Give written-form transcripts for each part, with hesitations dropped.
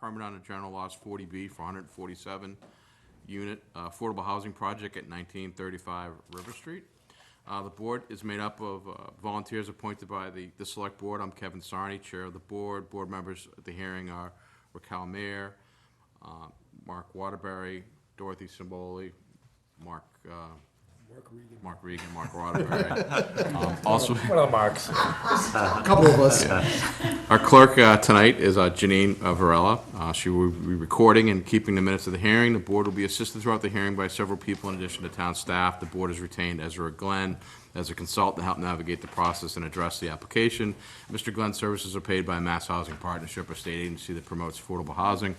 Permit under General Laws 40B for 147 unit affordable housing project at 1935 River Street. The board is made up of volunteers appointed by the Select Board. I'm Kevin Sarney, Chair of the Board. Board members at the hearing are Raquel Mayer, Mark Waterbury, Dorothy Cimboli, Mark Regan, Mark Waterbury. Also, What up, Marks? A couple of us. our clerk tonight is Janine Varela. She will be recording and keeping the minutes of the hearing. The board will be assisted throughout the hearing by several people in addition to town staff. The board has retained Ezra Glenn as a consultant to help navigate the process and address the application. Mr. Glenn's services are paid by a Mass Housing Partnership, a state agency that promotes affordable housing.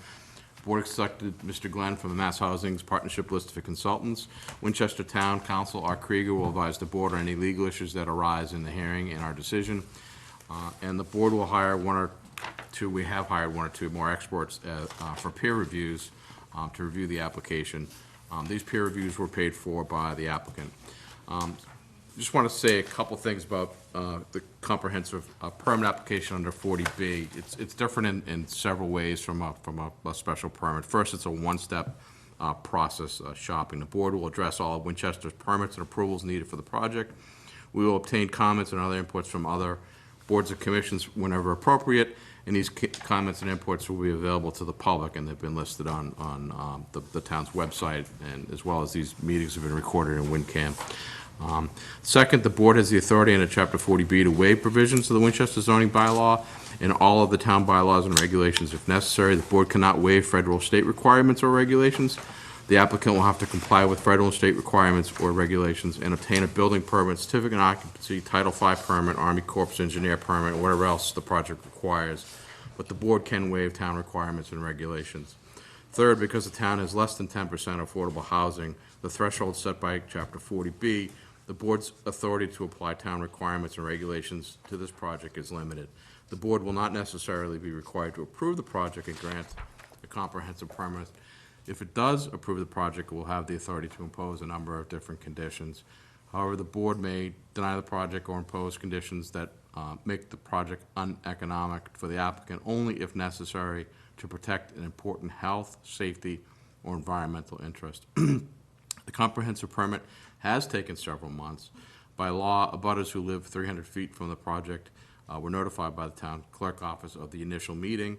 Board selected Mr. Glenn from the Mass Housing's partnership list for consultants. Winchester Town Council, Art Krieger, will advise the board on any legal issues that arise in the hearing and our decision. And the board will hire we have hired one or two more experts for peer reviews to review the application. These peer reviews were paid for by the applicant. Just want to say a couple things about the comprehensive permit application under 40B. It's different in several ways from a special permit. First, it's a one-step process shopping. The board will address all of Winchester's permits and approvals needed for the project. We will obtain comments and other inputs from other boards and commissions whenever appropriate, and these comments and inputs will be available to the public, and they've been listed on the town's website, and as well as these meetings have been recorded in WinCam. Second, the board has the authority under Chapter 40B to waive provisions of the Winchester zoning bylaw and all of the town bylaws and regulations if necessary. The board cannot waive federal or state requirements or regulations. The applicant will have to comply with federal and state requirements or regulations and obtain a building permit, certificate of occupancy, Title V permit, Army Corps engineer permit, or whatever else the project requires. But the board can waive town requirements and regulations. Third, because the town has less than 10% affordable housing, the threshold set by Chapter 40B, the board's authority to apply town requirements and regulations to this project is limited. The board will not necessarily be required to approve the project and grant a comprehensive permit. If it does approve the project, it will have the authority to impose a number of different conditions. However, the board may deny the project or impose conditions that make the project uneconomic for the applicant only if necessary to protect an important health, safety, or environmental interest. The comprehensive permit has taken several months. By law, abutters who live 300 feet from the project were notified by the town clerk office of the initial meeting.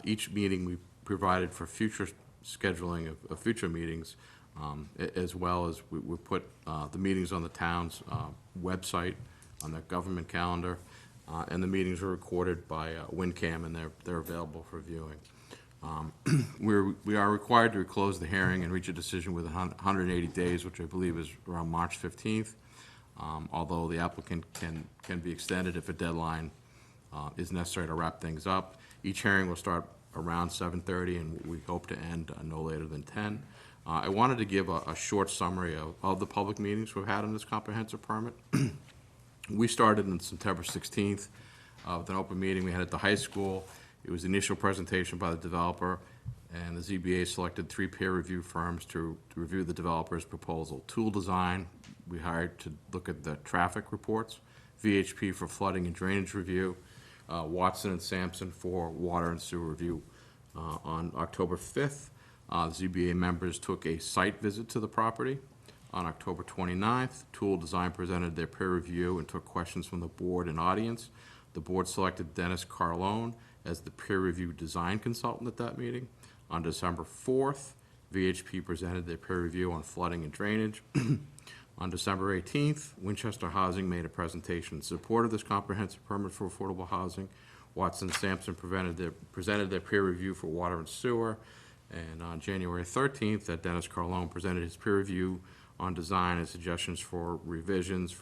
Each meeting we provided for future scheduling of future meetings, as well as we put the meetings on the town's website, on the government calendar, and the meetings are recorded by WinCam, and they're available for viewing. We are required to close the hearing and reach a decision within 180 days, which I believe is around March 15th, although the applicant can be extended if a deadline is necessary to wrap things up. Each hearing will start around 7:30, and we hope to end no later than 10. I wanted to give a short summary of the public meetings we've had on this comprehensive permit. We started on September 16th with an open meeting we had at the high school. It was the initial presentation by the developer, and the ZBA selected 3 peer review firms to review the developer's proposal. Tool Design, we hired to look at the traffic reports, VHP for flooding and drainage review, Watson and Sampson for water and sewer review. On October 5th, ZBA members took a site visit to the property. On October 29th, Tool Design presented their peer review and took questions from the board and audience. The board selected Dennis Carlone as the peer review design consultant at that meeting. On December 4th, VHP presented their peer review on flooding and drainage. On December 18th, Winchester Housing made a presentation in support of this comprehensive permit for affordable housing. Watson Sampson presented their peer review for water and sewer. And on January 13th, Dennis Carlone presented his peer review on design and suggestions for revisions.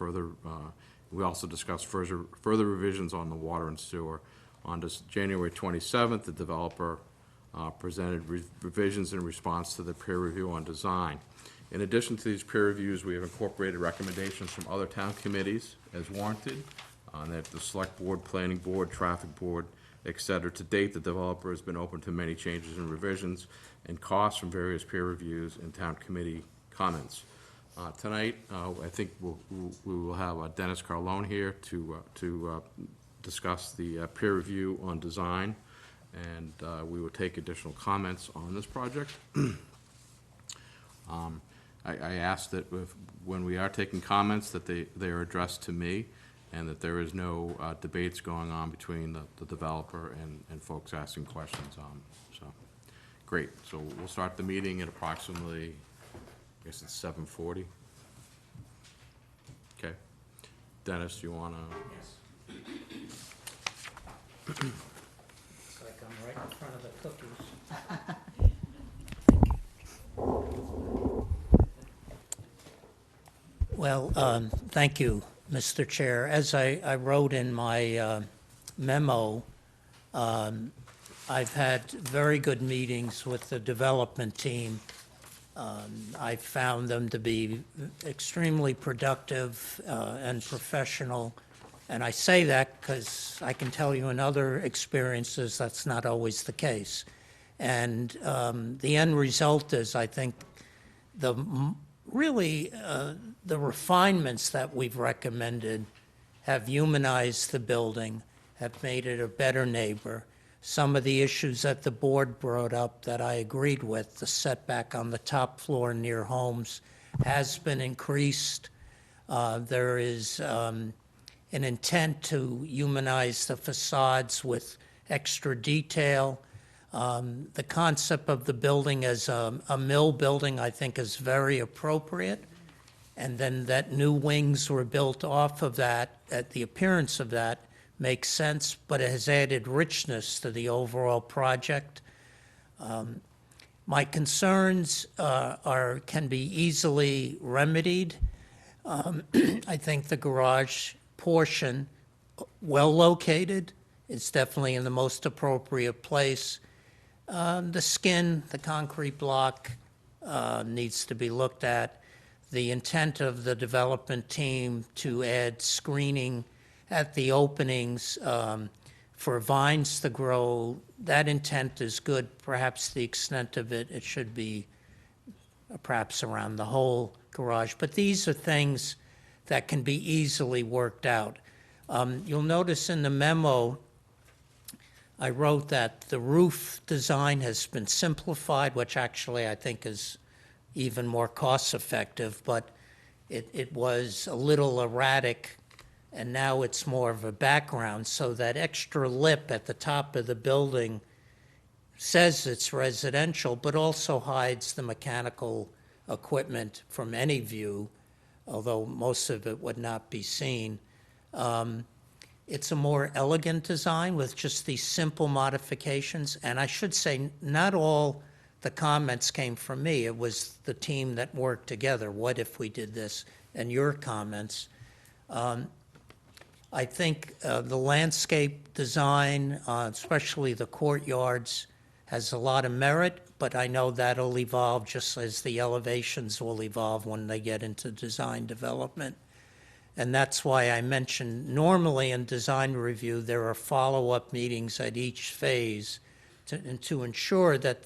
We also discussed further revisions on the water and sewer. On January 27th, the developer presented revisions in response to the peer review on design. In addition to these peer reviews, we have incorporated recommendations from other town committees as warranted, that the Select Board, Planning Board, Traffic Board, et cetera. To date, the developer has been open to many changes and revisions and costs from various peer reviews and town committee comments. Tonight, I think we will have Dennis Carlone here to discuss the peer review on design, and we will take additional comments on this project. I asked that when we are taking comments, that they are addressed to me, and that there is no debates going on between the developer and folks asking questions. So, great. So we'll start the meeting at approximately, I guess it's 7:40. Okay. Dennis, you want to? Yes. Looks like I'm right in front of the cookies. Well, thank you, Mr. Chair. As I wrote in my memo, I've had very good meetings with the development team. I found them to be extremely productive and professional. And I say that because I can tell you in other experiences that's not always the case. And the end result is, I think, really the refinements that we've recommended have humanized the building, have made it a better neighbor. Some of the issues that the board brought up that I agreed with, the setback on the top floor near homes has been increased. There is an intent to humanize the facades with extra detail. The concept of the building as a mill building, I think, is very appropriate. And then that new wings were built off of that, at the appearance of that, makes sense, but it has added richness to the overall project. My concerns can be easily remedied. I think the garage portion, well located, it's definitely in the most appropriate place. The skin, the concrete block, needs to be looked at. The intent of the development team to add screening at the openings for vines to grow, that intent is good. Perhaps the extent of it should be perhaps around the whole garage. But these are things that can be easily worked out. You'll notice in the memo, I wrote that the roof design has been simplified, which actually I think is even more cost-effective, but it was a little erratic, and now it's more of a background, so that extra lip at the top of the building says it's residential, but also hides the mechanical equipment from any view, although most of it would not be seen. It's a more elegant design with just these simple modifications. And I should say, not all the comments came from me. It was the team that worked together. What if we did this? And your comments. I think the landscape design, especially the courtyards, has a lot of merit, but I know that'll evolve just as the elevations will evolve when they get into design development. And that's why I mentioned normally in design review, there are follow-up meetings at each phase to ensure that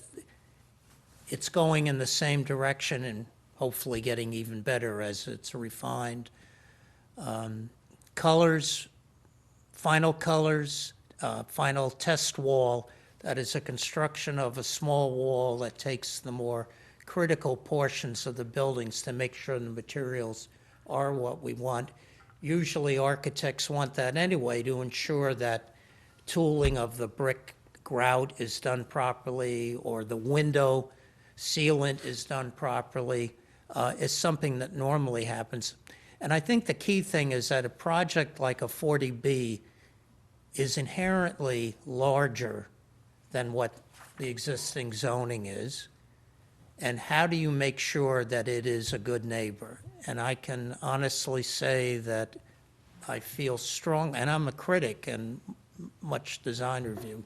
it's going in the same direction and hopefully getting even better as it's refined. Colors, final test wall, that is a construction of a small wall that takes the more critical portions of the buildings to make sure the materials are what we want. Usually architects want that anyway to ensure that tooling of the brick grout is done properly or the window sealant is done properly. Is something that normally happens. And I think the key thing is that a project like a 40B is inherently larger than what the existing zoning is. And how do you make sure that it is a good neighbor? And I can honestly say that I feel strong, and I'm a critic and much design review.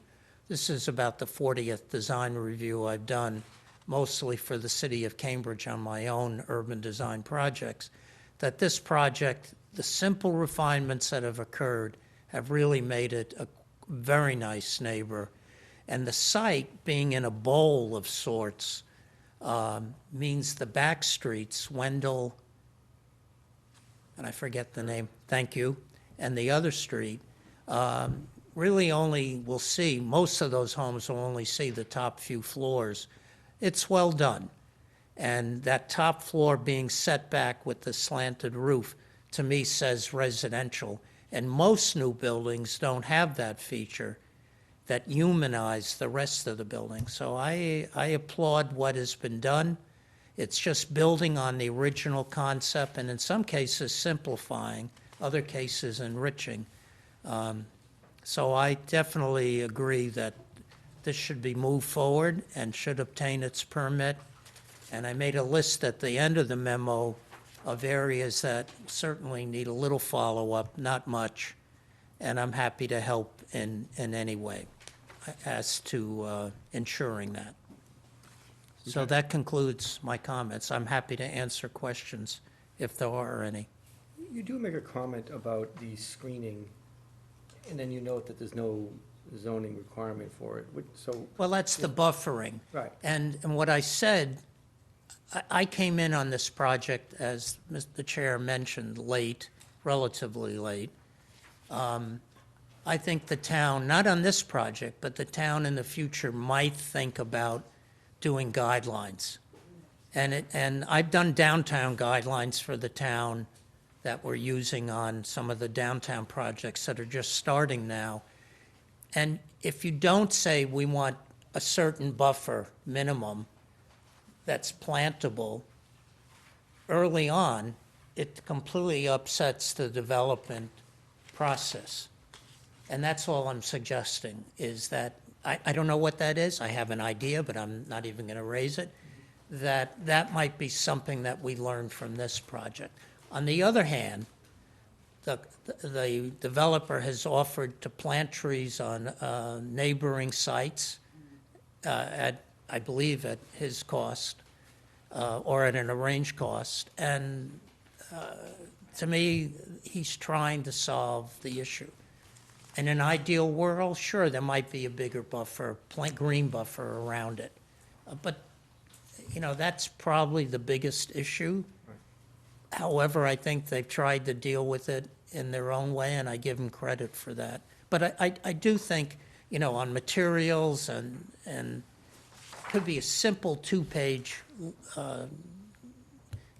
This is about the 40th design review I've done, mostly for the city of Cambridge on my own urban design projects, that this project, the simple refinements that have occurred have really made it a very nice neighbor. And the site being in a bowl of sorts means the back streets, Wendell, and I forget the name, thank you, and the other street, really only will see, most of those homes will only see the top few floors. It's well done. And that top floor being set back with the slanted roof, to me, says residential. And most new buildings don't have that feature that humanize the rest of the building. So I applaud what has been done. It's just building on the original concept, and in some cases simplifying, other cases enriching. So I definitely agree that this should be moved forward and should obtain its permit. And I made a list at the end of the memo of areas that certainly need a little follow-up, not much, and I'm happy to help in any way as to ensuring that. So that concludes my comments. I'm happy to answer questions if there are any. You do make a comment about the screening, and then you note that there's no zoning requirement for it. So, Well, that's the buffering. right, And what I said, I came in on this project, as the chair mentioned, late, relatively late. I think the town, not on this project, but the town in the future might think about doing guidelines. And I've done downtown guidelines for the town that we're using on some of the downtown projects that are just starting now. And if you don't say we want a certain buffer minimum that's plantable, early on, it completely upsets the development process. And that's all I'm suggesting, is that, I don't know what that is, I have an idea, but I'm not even gonna raise it, that might be something that we learn from this project. On the other hand, the developer has offered to plant trees on neighboring sites at, I believe, at his cost, or at an arranged cost. And to me, he's trying to solve the issue. In an ideal world, sure, there might be a bigger buffer, green buffer around it. But, that's probably the biggest issue. However, I think they've tried to deal with it in their own way, and I give them credit for that. But I do think, on materials and could be a simple two-page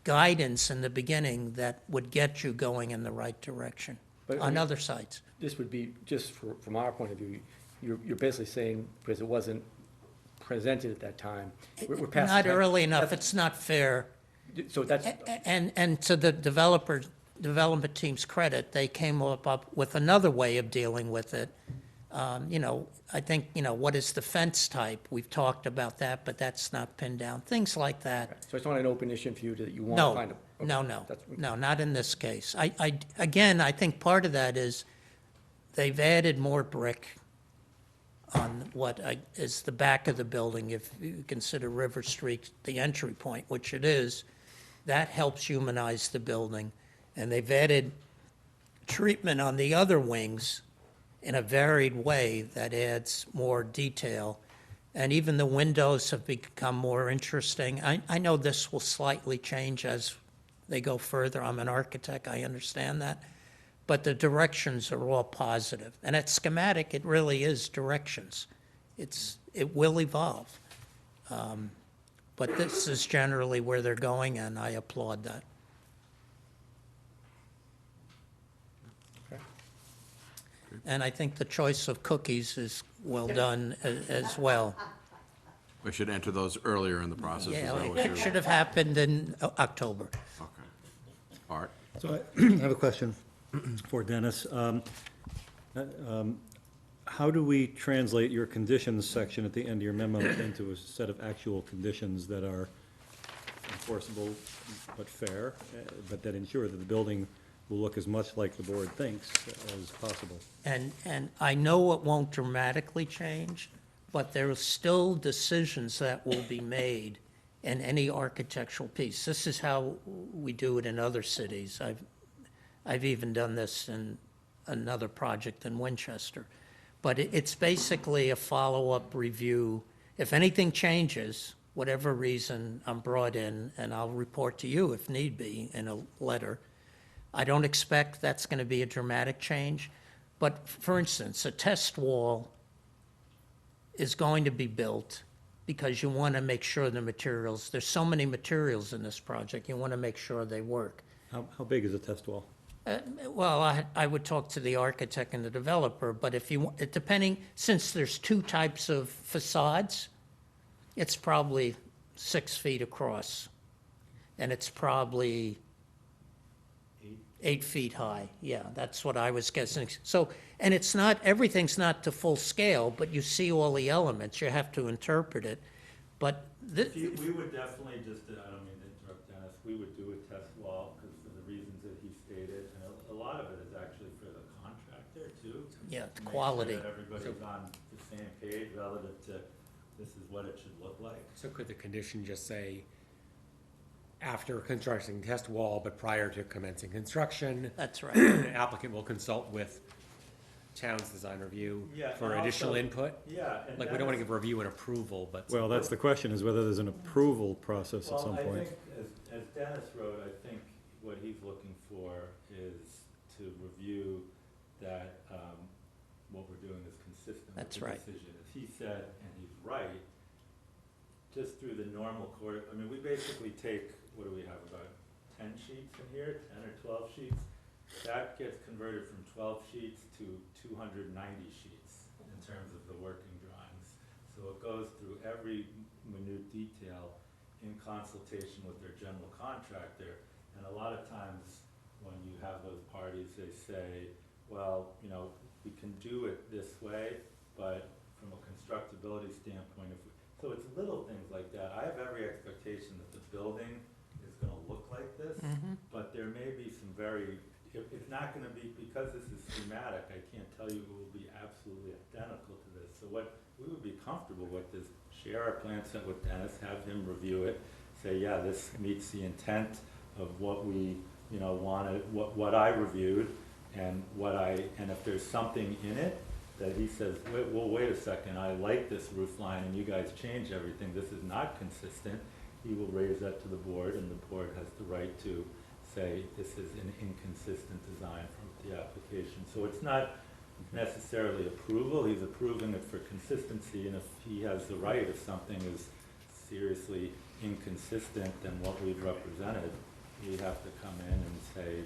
guidance in the beginning that would get you going in the right direction But, I on mean, other sites. this would be, just from our point of view, you're basically saying, because it wasn't presented at that time, we're past. Not the time. early enough, it's not fair. So that's, And to the development team's credit, they came up with another way of dealing with it. I think, what is the fence type? We've talked about that, but that's not pinned down. Things like that. so it's not an open issue for you that you want to No, find a. no, not in this case. Again, I think part of that is they've added more brick on what is the back of the building, if you consider River Street the entry point, which it is. That helps humanize the building. And they've added treatment on the other wings in a varied way that adds more detail. And even the windows have become more interesting. I know this will slightly change as they go further. I'm an architect, I understand that. But the directions are all positive. And at schematic, it really is directions. It will evolve. But this is generally where they're going, and I applaud that. Okay. And I think the choice of cookies is well done as well. We should enter those earlier in the process. Is Yeah, that what it you're- should have happened in October. Okay. Art? So I have a question for Dennis. How do we translate your conditions section at the end of your memo into a set of actual conditions that are enforceable but fair, but that ensure that the building will look as much like the board thinks as possible? And I know it won't dramatically change, but there are still decisions that will be made in any architectural piece. This is how we do it in other cities. I've even done this in another project in Winchester. But it's basically a follow-up review. If anything changes, whatever reason, I'm brought in, and I'll report to you if need be in a letter. I don't expect that's going to be a dramatic change, But for instance, a test wall is going to be built because you want to make sure the materials, there's so many materials in this project, you want to make sure they work. How big is a test wall? Well, I would talk to the architect and the developer, but if you, depending, since there's two types of facades, it's probably 6 feet across, and it's probably 8 feet high. Yeah, that's what I was guessing. So, and it's not, everything's not to full scale, but you see all the elements, you have to interpret it. But We would definitely just, I don't mean to interrupt Dennis, we would do a test wall, because for the reasons that he stated, and a lot of it is actually for the contractor too. yeah, to the make quality. sure that everybody's on the same page relative to, this is what it should look like. So could the condition just say, after constructing test wall, but prior to commencing construction, That's right. applicant will consult with town's design review Yeah, for and additional also- input? Yeah. and Like, we don't wanna Dennis- give review and approval, but. Well, that's the question, is whether there's an approval process at some Well, I point. think, as Dennis wrote, I think what he's looking for is to review that, what we're doing is consistent with That's the right. decision. As he said, and he's right, just through the normal course, I mean, we basically take, what do we have, about 10 sheets in here, 10 or 12 sheets? That gets converted from 12 sheets to 290 sheets in terms of the working drawings. So it goes through every minute detail in consultation with their general contractor. And a lot of times, when you have those parties, they say, well, you know, we can do it this way, but from a constructability standpoint, if we, so it's little things like that. I have every expectation that the building is gonna look like this, but there may be some very, it's not gonna be, because this is schematic, I can't tell you it will be absolutely identical to this. So what we would be comfortable with is share our plan set with Dennis, have him review it, say, yeah, this meets the intent of what we, you know, wanted, what I reviewed, and and if there's something in it that he says, wait a second, I like this roof line and you guys changed everything, this is not consistent, he will raise that to the board, and the board has the right to say this is an inconsistent design from the application. So it's not necessarily approval, he's approving it for consistency, and if he has the right, if something is seriously inconsistent than what we've represented, we have to come in and say,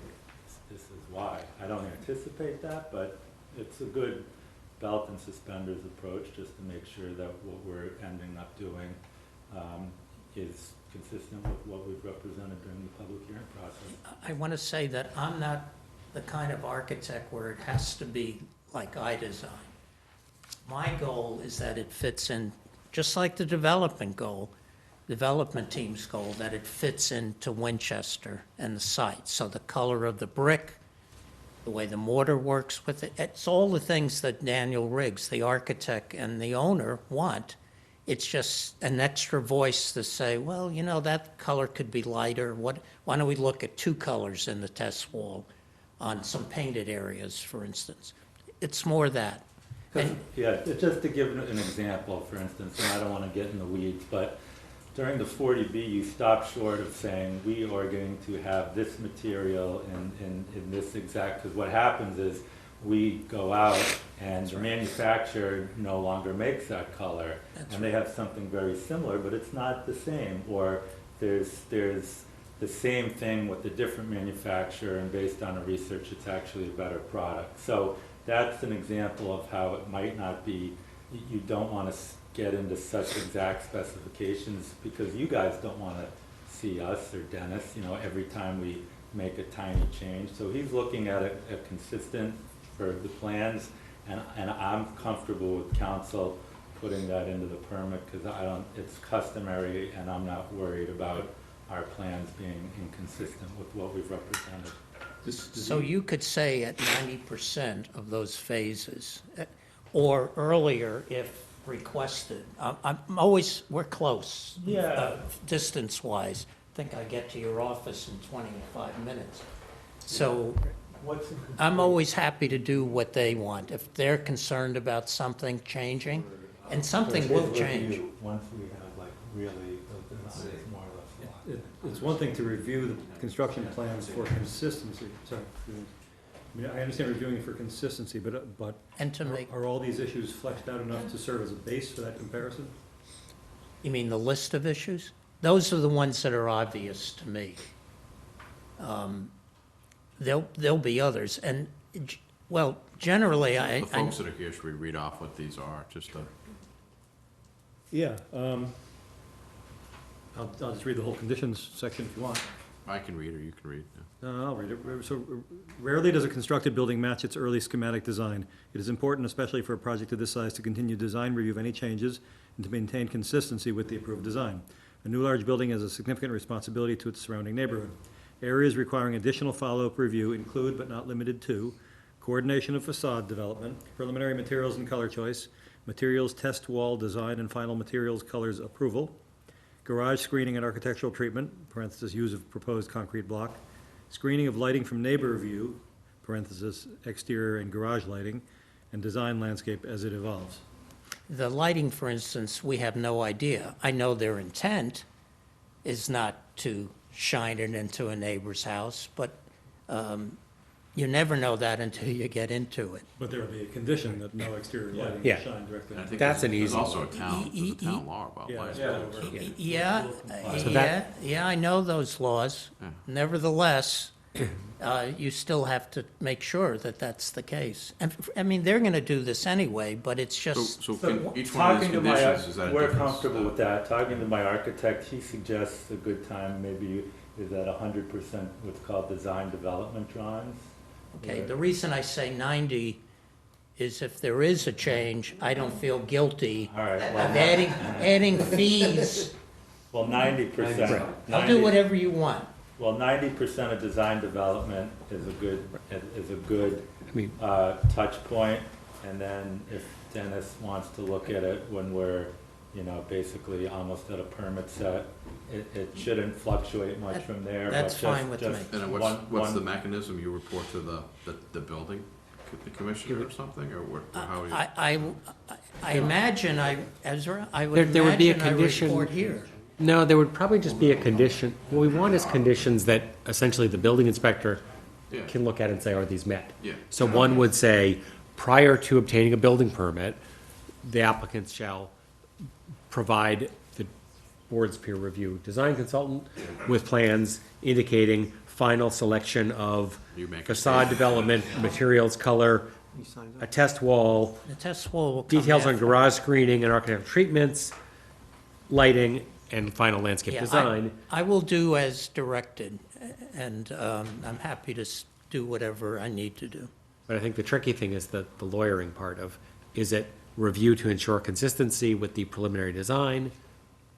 this is why. I don't anticipate that, but it's a good belt and suspenders approach, just to make sure that what we're ending up doing is consistent with what we've represented during the public hearing process. I want to say that I'm not the kind of architect where it has to be like I design. My goal is that it fits in, just like the development team's goal, that it fits into Winchester and the site. So the color of the brick, the way the mortar works with it, it's all the things that Daniel Riggs, the architect and the owner, want. It's just an extra voice to say, well, you know, that color could be lighter. Why don't we look at 2 colors in the test wall on some painted areas, for instance? It's more that. And Yeah, just to give an example, for instance, and I don't want to get in the weeds, but during the 40B, you stop short of saying, we are going to have this material in this exact, because what happens is, we go out and the manufacturer no longer makes that color. And they have something very similar, but it's not the same. Or there's the same thing with a different manufacturer, and based on the research, it's actually a better product. So that's an example of how it might not be, you don't want to get into such exact specifications, because you guys don't want to see us or Dennis, you know, every time we make a tiny change. So he's looking at a consistent for the plans, and I'm comfortable with council putting that into the permit, because it's customary, and I'm not worried about our plans being inconsistent with what we've represented. so you could say at 90% of those phases, or earlier if requested. We're close. Yeah. Distance-wise. I think I get to your office in 25 minutes. So I'm always happy to do what they want. If they're concerned about something changing, and something will change. Once we have like really, the design is more or less locked. It's one thing to review the construction plans for consistency, sorry. I mean, I understand reviewing for consistency, but And to make, are all these issues fleshed out enough to serve as a base for that comparison? you mean the list of issues? Those are the ones that are obvious to me. There'll be others, and, well, generally, The folks that are here, should we read off what these are, just to? Yeah, I'll just read the whole conditions section if you want. I can read or you can read. Yeah. No, I'll read it. So rarely does a constructed building match its early schematic design. It is important, especially for a project of this size, to continue design review of any changes and to maintain consistency with the approved design. A new large building has a significant responsibility to its surrounding neighborhood. Areas requiring additional follow-up review include, but not limited to, coordination of facade development, preliminary materials and color choice, materials test wall design and final materials colors approval, garage screening and architectural treatment, parenthesis, use of proposed concrete block, screening of lighting from neighbor view, parenthesis, exterior and garage lighting, and design landscape as it evolves. the lighting, for instance, we have no idea. I know their intent is not to shine it into a neighbor's house, but you never know that until you get into it. But there will be a condition that no exterior lighting Yeah. will shine directly And I on. think That's there's- an easy There's also there's a town law about Yeah, lighting. yeah. Yeah, So that- yeah, I know those laws. Yeah. Nevertheless, you still have to make sure that that's the case. And, I mean, they're gonna do this anyway, but it's just, So can each one of these Talking to my, conditions, is that a we're difference? comfortable with that. Talking to my architect, he suggests a good time maybe is at 100% what's called design development drawings. okay, where- the reason I say 90 is if there is a change, I don't feel guilty All right, of well, adding fees. 90%. I'll do whatever you want. Well, 90% of design development is a good I mean, touch point. And then if Dennis wants to look at it when we're, basically almost at a permit set, it shouldn't fluctuate much from there. That's but fine with me. And then what's the mechanism you report to the building commissioner or something, or how do you? I imagine Ezra, I would There would be a imagine I condition- report here. no, there would probably just be a condition. What we want is conditions that essentially the building inspector Yeah. can look at and say, are these met? Yeah. So one would say, prior to obtaining a building permit, the applicant shall provide the board's peer review design consultant with plans indicating final selection of You make a facade development, materials, color, a test wall, The test wall will come details on after. garage screening and architectural treatments, lighting, and final landscape Yeah, design. I will do as directed, and I'm happy to do whatever I need to do. But I think the tricky thing is the lawyering part of, is it review to ensure consistency with the preliminary design?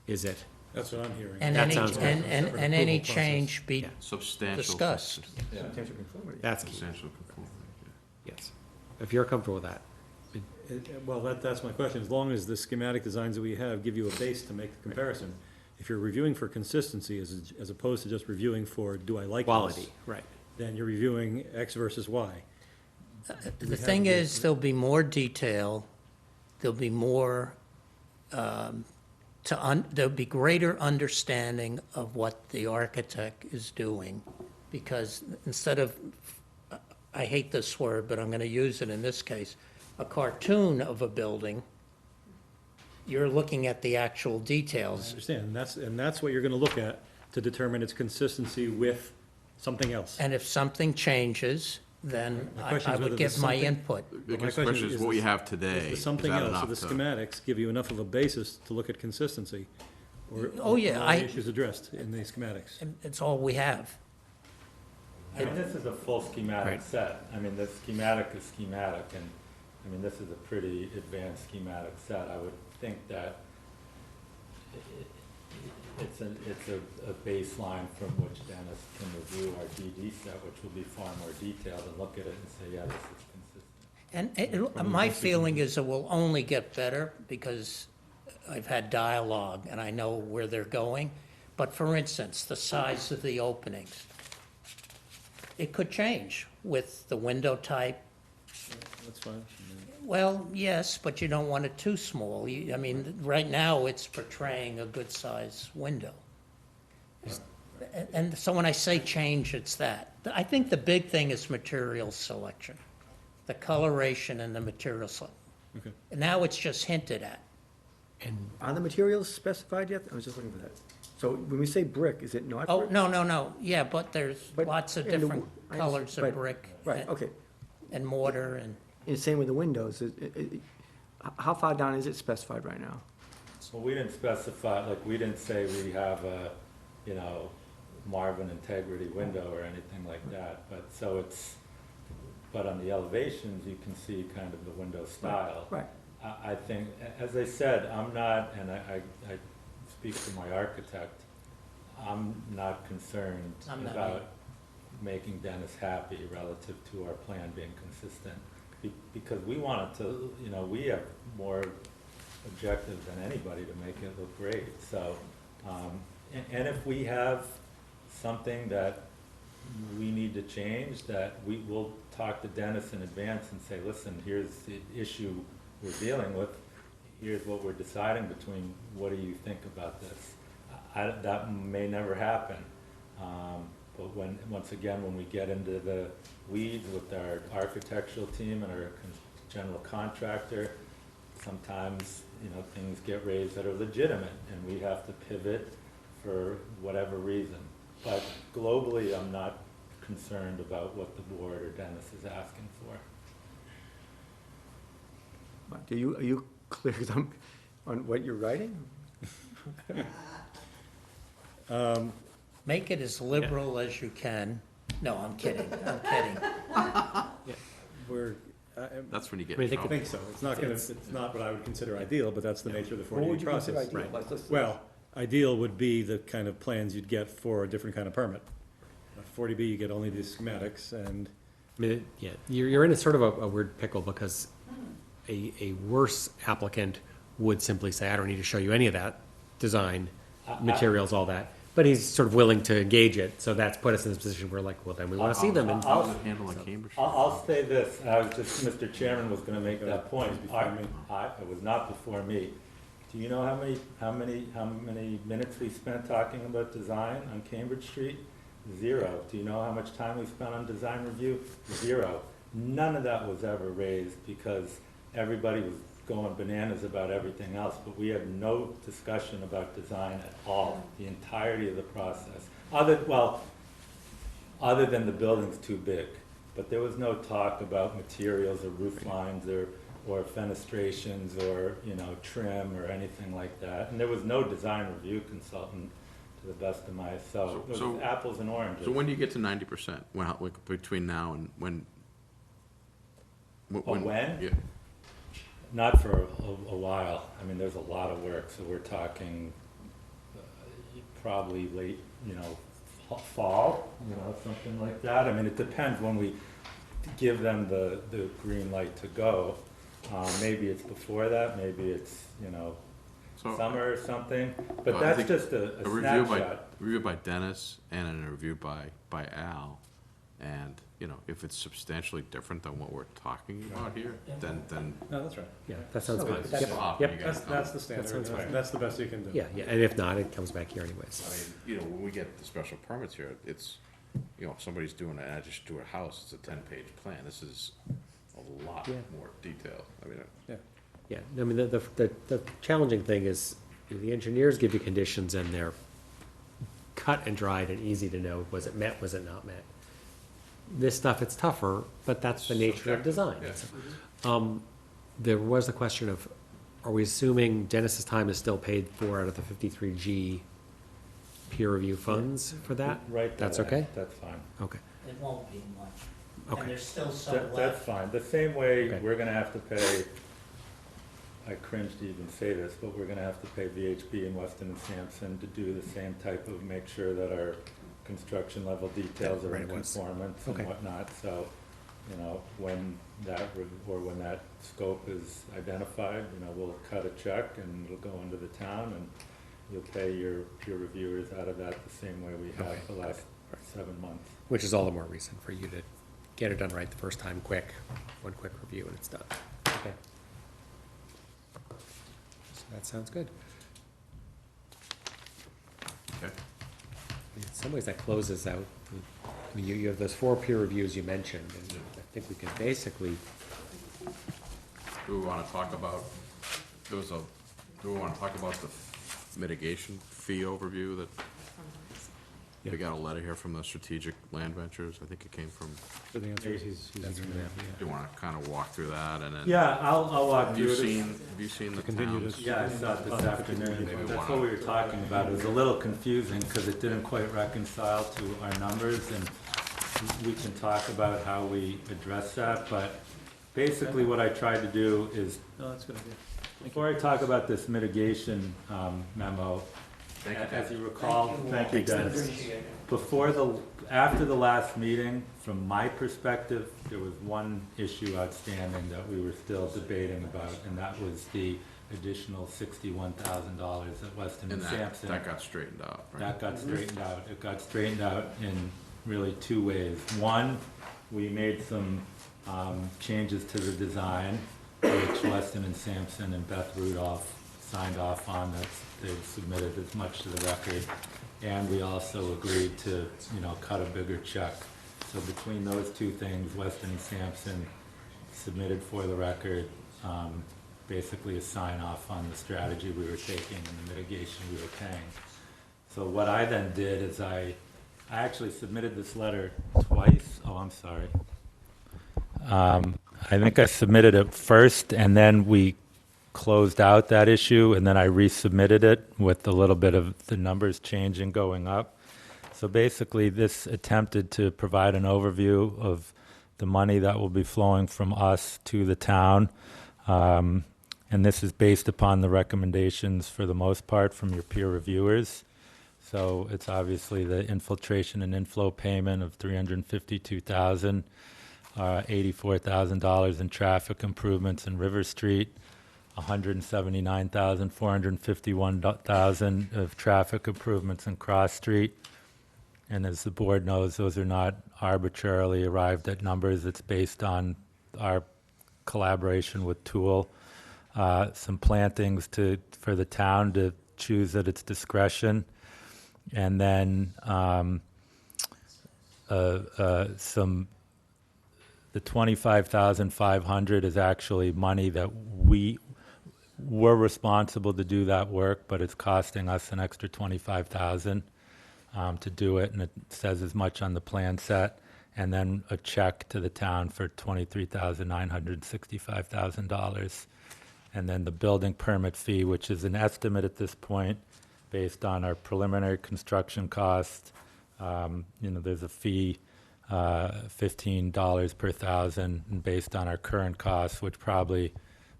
Is it, That's what I'm hearing. And That any, sounds good. and any Approval process. change be Yeah. Substantial. discussed. consistency. that's key, Substantial conformity, yeah. yes. If you're comfortable with that. Well, that's my question. As long as the schematic designs that we have give you a base to make the comparison. If you're reviewing for consistency as opposed to just reviewing for, do I like this? Quality, right. Then you're reviewing X versus Y. The thing is, there'll be more detail, there'll be more, there'll be greater understanding of what the architect is doing, because instead of, I hate this word, but I'm gonna use it in this case, a cartoon of a building, you're looking at the actual I details. understand, and that's what you're gonna look at to determine its consistency with something else. And if something changes, then My question I is whether would the give my something- input. The my biggest question question is, is what we is- have today, If the is something that else, enough or the to? schematics give you enough of a basis to look at consistency? Or Oh, yeah, are all the issues addressed in the schematics? It's all we have. I mean, this is a full schematic Right. set. I mean, the schematic is schematic, and, I mean, this is a pretty advanced schematic set. I would think that it's a baseline from which Dennis can review our DD set, which will be far more detailed, and look at it and say, yeah, this is consistent. And my feeling is it will only get better because I've had dialogue and I know where they're going. But for instance, the size of the openings, it could change with the window type. That's fine. Well, yes, but you don't want it too small. I mean, right now, it's portraying a good-sized window. And so when I say change, it's that. I think the big thing is material selection, the coloration and the material selection. Okay. Now it's just hinted at. Are the materials specified yet? I was just looking for that. So when we say brick, is it not Oh, brick? no, yeah, but there's But lots of in the different I colors understand, of brick. Right, okay. And mortar and, And same with the windows. How far down is it specified right now? Well, we didn't specify, like, we didn't say we have a, you know, Marvin integrity window or anything like that, but so it's, but on the elevations, you can see kind of the window style. Right. I think, as I said, I'm not, and I speak for my architect, I'm not concerned I'm not about either. making Dennis happy relative to our plan being consistent. Because we wanted to, you know, we have more objective than anybody to make it look great, so, and if we have something that we need to change, that we will talk to Dennis in advance and say, listen, here's the issue we're dealing with, here's what we're deciding between, what do you think about this? That may never happen, but once again, when we get into the weeds with our architectural team and our general contractor, sometimes, you know, things get raised that are legitimate, and we have to pivot for whatever reason. But globally, I'm not concerned about what the board or Dennis is asking for. Are you clear on what you're writing? make it as liberal as you can. No, I'm kidding. We're, That's when you get I mean, in I I trouble. think so. It's not gonna, it's not what I would consider ideal, but that's the nature of the What 40B would you consider process. ideal? Let's- Well, ideal would be the kind of plans you'd get for a different kind of permit. A 40B, you get only the schematics, and I mean, yeah, you're in a sort of a weird pickle, because a worse applicant would simply say, I don't need to show you any of that, design, materials, all that. But he's sort of willing to engage it, so that's put us in this position where like, well, then we wanna see them, and How does it handle in Cambridge? I'll say this, I was just, Mr. Chairman was gonna make that point. Before me. It was not before me. Do you know how many minutes we spent talking about design on Cambridge Street? 0. Do you know how much time we spent on design review? 0. None of that was ever raised because everybody was going bananas about everything else, but we had no discussion about design at all, the entirety of the process. Other than the building's too big, but there was no talk about materials or roof lines or fenestrations or, you know, trim or anything like that. And there was no design review consultant, to the best of my, so it So- was apples and oranges. So when do you get to 90%? When, like, between now and when? Oh, when? Yeah. Not for a while. I mean, there's a lot of work, so we're talking probably late, you know, fall, you know, something like that. I mean, it depends when we give them the green light to go. Maybe it's before that, maybe it's, you know, So- summer or something, Well, but I that's think just a review snapshot. Review by Dennis and a review by Al, and, you know, if it's substantially different than what we're talking about here, then no, that's right. yeah, that sounds So fine. that's Yep, stop. yep. You guys That's the standard. sounds fine. That's the best you can do. Yeah, and if not, it comes back here I anyways. mean, you know, when we get the special permits here, it's, you know, if somebody's doing an addition to a house, it's a 10-page plan. This is a lot Yeah. more detailed. I mean, Yeah, I mean, the challenging thing is, the engineers give you conditions and they're cut and dried and easy to know, was it met, was it not met? This stuff, it's tougher, but that's the nature of design. yeah. There was a question of, are we assuming Dennis's time is still paid for out of the 53G peer review funds for that? Right. That's okay? That's fine. Okay, It won't be much. Okay. And there's still some That's left. fine. The same way, Okay. we're gonna have to pay, I cringe to even say this, but we're gonna have to pay VHB and Weston and Sampson to do the same type of, make sure that our construction level details are in Right, was. conformance and Okay. whatnot, so, you know, when when that scope is identified, you know, we'll cut a check and it'll go into the town, and you'll pay your peer reviewers out of that the same way we have Okay, the last 7 months. which is all the more reason for you to get it done right the first time, one quick review and it's done. Okay. So that sounds good. Okay. In some ways, that closes out I mean, you have those 4 peer reviews you mentioned, and I think we can basically, Do we want to talk about, do we want to talk about the mitigation fee overview that, we got a letter here from the Strategic Land Ventures, I think it came from, So the answer is he's That's agreeing good, with that. do you want to kind of walk through that and then? Yeah, I'll walk Have through you it. seen the continue towns? this. Yeah, I saw it this afternoon. Maybe That's one what we were talking about. It was a little confusing because it didn't quite reconcile to our numbers, and we can talk about how we address that, but basically what I tried to do is, No, that's a good idea. before I talk about this mitigation memo, Thank you, as Dennis. you recall, thank you, Dennis. After the last meeting, from my perspective, there was one issue outstanding that we were still debating about, and that was the additional $61,000 at Weston and And Sampson. that got straightened out, right? That got straightened out. It got straightened out in really 2 ways. One, we made some changes to the design, which Weston and Sampson and Beth Rudolph signed off on. They've submitted as much to the record. And we also agreed to, cut a bigger check. So between those 2 things, Weston and Sampson submitted for the record, basically a sign off on the strategy we were taking and the mitigation we were paying. So what I then did is I actually submitted this letter twice. Oh, I'm sorry. I think I submitted it first, and then we closed out that issue, and then I resubmitted it with a little bit of the numbers changing going up. So basically, this attempted to provide an overview of the money that will be flowing from us to the town. And this is based upon the recommendations, for the most part, from your peer reviewers. So it's obviously the infiltration and inflow payment of $352,000, $84,000 in traffic improvements in River Street, $179,451 of traffic improvements in Cross Street. And as the board knows, those are not arbitrarily arrived at numbers. It's based on our collaboration with Tool. Some plantings for the town to choose at its discretion. And then the $25,500 is actually money that we're responsible to do that work, but it's costing us an extra $25,000 to do it, and it says as much on the plan set. And then a check to the town for $23,965,000. And then the building permit fee, which is an estimate at this point based on our preliminary construction cost. There's a fee, $15 per thousand, and based on our current costs, which probably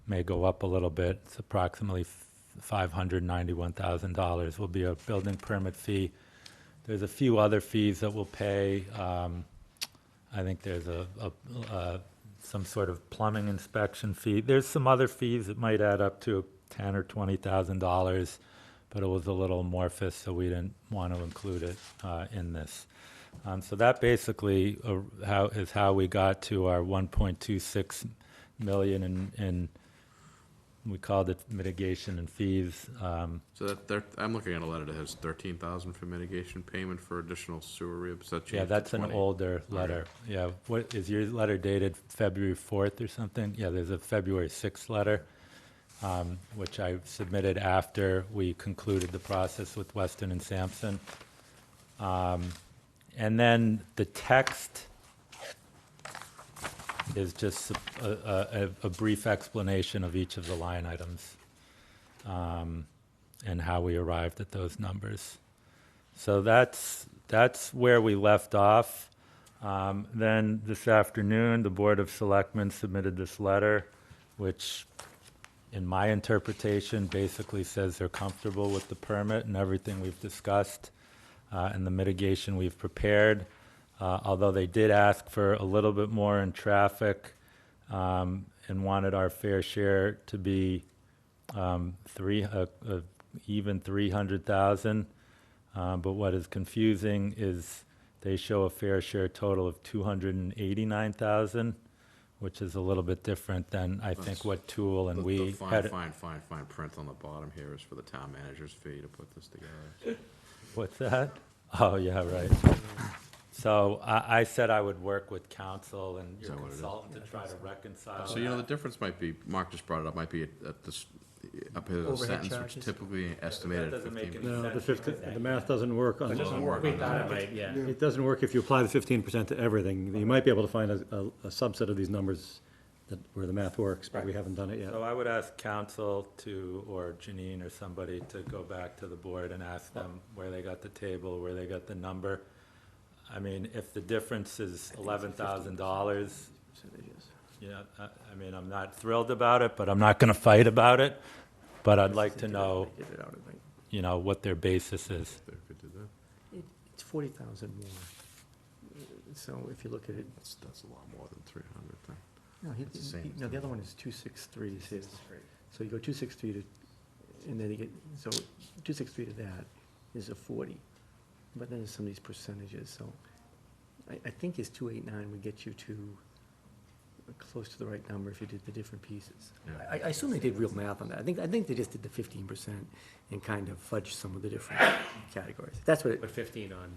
may go up a little bit, it's approximately $591,000 will be a building permit fee. There's a few other fees that we'll pay. I think there's some sort of plumbing inspection fee. There's some other fees that might add up to $10,000 or $20,000, but it was a little amorphous, so we didn't want to include it in this. So that basically is how we got to our 1.26 million in we called it mitigation and fees. So I'm looking at a letter that has 13,000 for mitigation payment for additional sewer rehab. Is that changed Yeah, to that's an 20? older letter. Yeah, what, is your letter dated February 4th or something? Yeah, there's a February 6th letter, which I submitted after we concluded the process with Weston and Sampson. And then the text is just a brief explanation of each of the line items and how we arrived at those numbers. So that's where we left off. Then this afternoon, the Board of Selectmen submitted this letter, which, in my interpretation, basically says they're comfortable with the permit and everything we've discussed and the mitigation we've prepared. Although they did ask for a little bit more in traffic and wanted our fair share to be even 300,000. But what is confusing is they show a fair share total of 289,000, which is a little bit different than I think what Tool and we The had. fine print on the bottom here is for the town manager's fee to put this together. What's that? Oh, yeah, right. So I said I would work with council and your that what it is? consultant to try to reconcile So, you know, the that. difference might be, Mark just brought it up, might be at this, up here, the Overhead sentence, which charges. typically estimated at doesn't make 15%. any No, sense. the math doesn't work on. Doesn't work on that. It doesn't work if you apply the 15% to everything. You might be able to find a subset of these numbers where the math works, but we haven't done it yet. So I would ask council to, or Janine or somebody, to go back to the board and ask them where they got the table, where they got the number. I mean, if the difference is $11,000, you know, I mean, I'm not thrilled about it, but I'm not gonna fight about it. But I'd like to know, you know, what their basis is. They could do that. It's 40,000 more. So if you look at it, That's a lot more than 300 then. no, It's the same. no, the other one is 263 is his. So you go 263 to, and then you get, so 263 to that is a 40. But then there's some of these percentages, so I think his 289 would get you to close to the right number if you did the different pieces. I assume they did real math on that. I think they just did the 15% and kind of fudged some of the different categories. That's what it, Put 15 on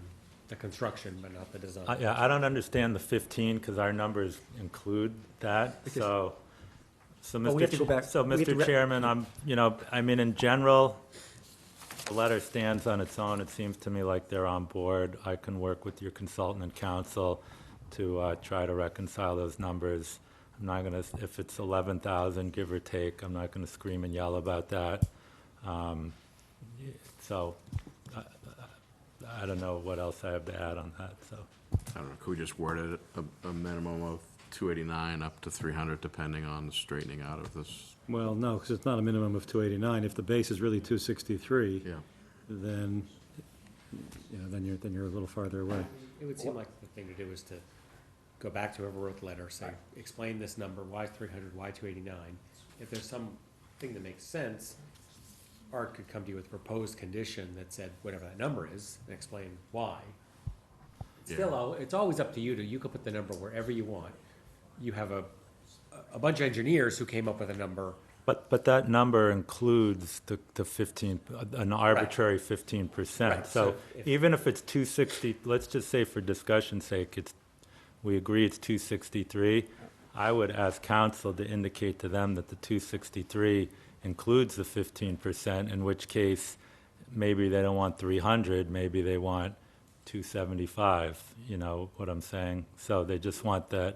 the construction, but not the design. Yeah, I don't understand the 15, because our numbers include that, Because- so Well, we have to go back- So, we have to Mr. Chairman, you know, I mean, in general, the letter stands on its own. It seems to me like they're on board. I can work with your consultant and counsel to try to reconcile those numbers. I'm not gonna, if it's 11,000, give or take, I'm not gonna scream and yell about that. So, I don't know what else I have to add on that, so. I don't know, could we just word it a minimum of 289 up to 300, depending on the straightening out of this? Well, no, because it's not a minimum of 289. If the base is really 263, Yeah. then, you know, then you're a little farther away. It would seem like the thing to do is to go back to whoever wrote the letter, say, explain this number, why 300, why 289. If there's something that makes sense, Art could come to you with a proposed condition that said whatever that number is, and explain why. Still, it's always up to you you could put the number wherever you want. You have a bunch of engineers who came up with a number. But that number includes the 15, an arbitrary 15%. Right, So so if- even if it's 260, let's just say for discussion's sake, we agree it's 263, I would ask council to indicate to them that the 263 includes the 15%, in which case, maybe they don't want 300, maybe they want 275, you know what I'm saying? So they just want that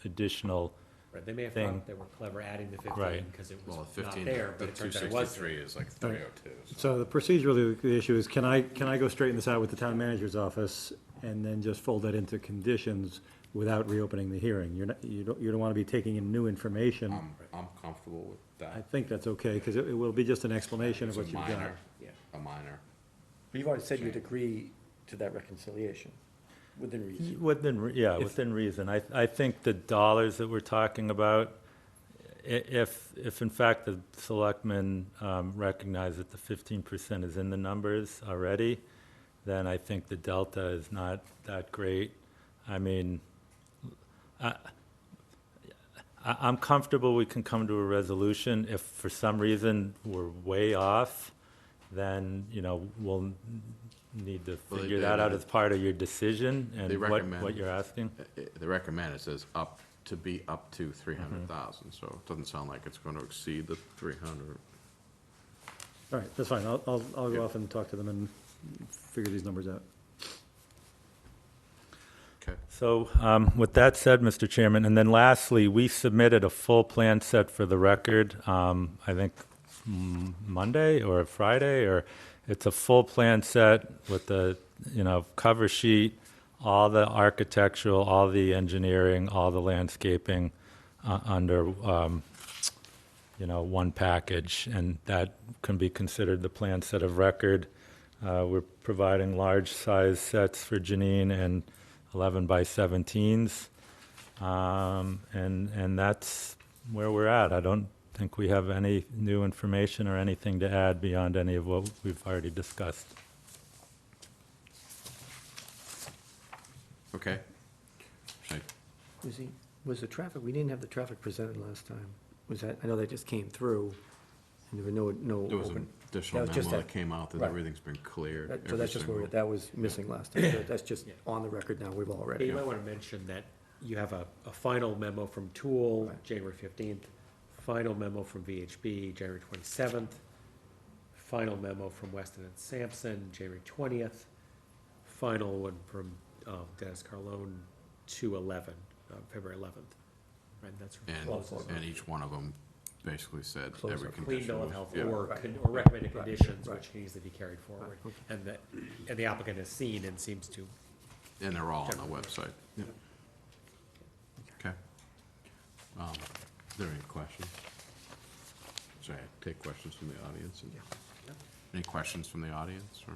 additional, Right, they may have Thing. thought they were clever adding the 15 Right. because it Well, was the not 15, there, the but it turns out it was there. 263 is like 302. So the procedurally, the issue is, can I go straighten this out with the town manager's office and then just fold that into conditions without reopening the hearing? You don't want to be taking in new information. I'm comfortable with I that. think that's okay, because it will be just an explanation of It's a what you've got. minor, Yeah. a minor. but you've already said you'd agree to that reconciliation within reason. within reason. I think the dollars that we're talking about, if in fact the selectmen recognize that the 15% is in the numbers already, then I think the delta is not that great. I mean, I'm comfortable we can come to a resolution. If for some reason we're way off, then, you know, we'll need to Well, figure they- that out they- as part of your decision They and recommend- what you're asking. They recommend, it says up to 300,000, so it doesn't sound like it's going to exceed the 300. All right, that's fine. I'll go off and talk to them and figure these numbers out. Okay. So with that said, Mr. Chairman, and then lastly, we submitted a full plan set for the record, I think Monday or Friday, or it's a full plan set with the, you know, cover sheet, all the architectural, all the engineering, all the landscaping under, you know, one package, and that can be considered the plan set of record. We're providing large size sets for Janine and 11 by 17s. And that's where we're at. I don't think we have any new information or anything to add beyond any of what we've already discussed. Okay. Should Was the traffic, we didn't have the traffic presented last time. Was that, I know that just came through. And there were no There was open. an additional that was just memo that that- came out that right. everything's been cleared. So every that's just where, single- that was missing last time. So that's just on the record now, we've all read You it. might want to mention that you have a final memo from Tool, Right. January 15th, final memo from VHB, January 27th, final memo from Weston and Sampson, January 20th, final one from Dennis Carlone, 2/11, February 11th. Right, that's And each one of them basically said Close every up. clean condition bill of was. health yeah. or, Right. or recommended Right. conditions, Right. which needs to be carried forward. Okay. And the applicant has seen and seems to. And they're all on the website. Yeah. Okay. Are there any questions? Sorry, take questions from the audience. Any questions from the audience, or?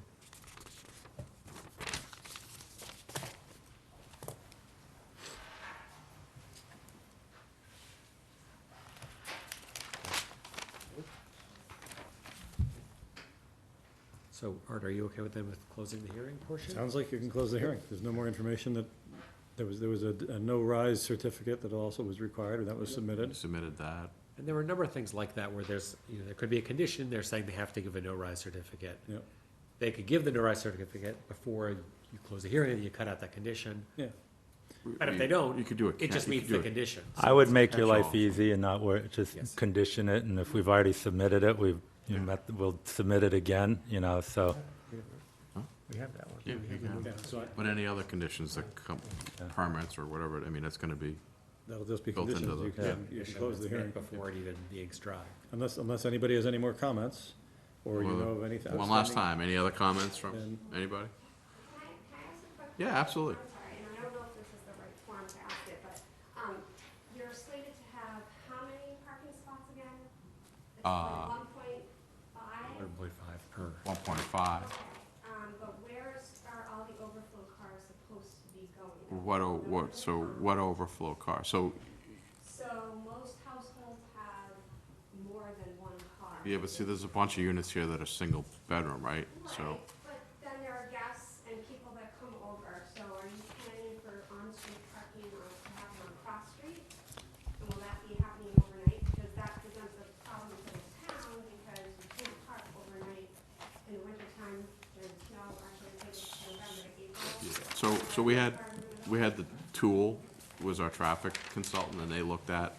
So Art, are you okay with them with closing the hearing portion? Sounds like you can close the hearing. There's no more information that, there was a no-rise certificate that also was required, and that was submitted. Submitted that. And there were a number of things like that where there's, there could be a condition, they're saying they have to give a no-rise certificate. Yep, They could give the no-rise certificate before you close the hearing and you cut out that condition. yeah. But if they don't, You could do it. it just meets the condition. I would make your life Catch-all. easy and not worry, Yes. just condition it, and if we've already submitted it, we'll submit it again, so. We have that one. Yeah, you can. Yeah, so But any other conditions that come, permits or whatever, I mean, that's gonna be, that'll just be Built into conditions. the- You can close the hearing. Before it even being dry. Unless anybody has any more comments, or you know of anything. one last outstanding. time, any other comments from And- anybody? Can I ask a quick Yeah, question? absolutely. I'm sorry, and I don't know if this is the right forum to ask it, but, you're slated to have how many parking spots again? It's like 1.5? 1.5 per. 1.5. Okay, but where's, are all the overflow cars supposed to be going? What overflow car? So, So most households have more than one car. yeah, but see, there's a bunch of units here that are single bedroom, right? So, Right, but then there are guests and people that come over, so are you planning for on-street parking or to have them on Cross Street? And will that be happening overnight? Because that presents a problem for the town, because you can't park overnight in the wintertime, there's snow, actually, it's November to April. so we had the Tool was our traffic consultant, and they looked at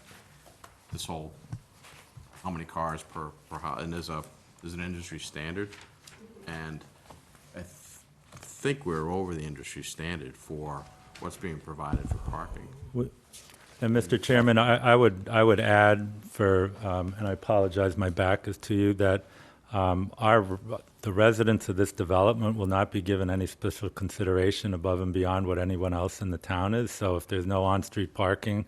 this whole, how many cars per house, and there's an industry standard, and I think we're over the industry standard for what's being provided for parking. And Mr. Chairman, I would add and I apologize, my back is to you, that the residents of this development will not be given any special consideration above and beyond what anyone else in the town is. So if there's no on-street parking,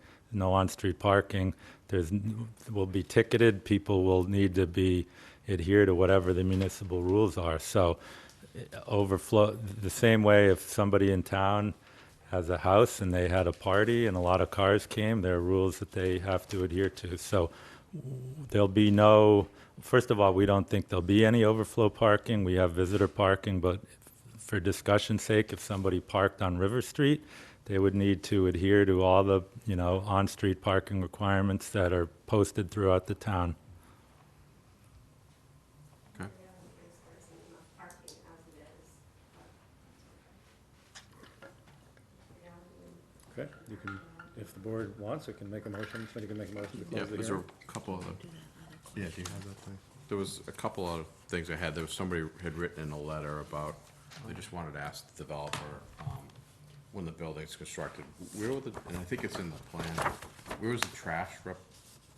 will be ticketed, people will need to adhere to whatever the municipal rules are. So overflow, the same way if somebody in town has a house and they had a party and a lot of cars came, there are rules that they have to adhere to. So there'll be first of all, we don't think there'll be any overflow parking. We have visitor parking, but for discussion's sake, if somebody parked on River Street, they would need to adhere to all the, on-street parking requirements that are posted throughout the town. Okay. There's enough parking as it is. Okay, you can, if the board wants, it can make a motion, somebody can make a motion to Yeah, close the there's a hearing. couple other, yeah, do you have that thing? There was a couple of things I had, there was somebody had written in a letter about, they just wanted to ask the developer, when the building's constructed, where were and I think it's in the plan, where was the trash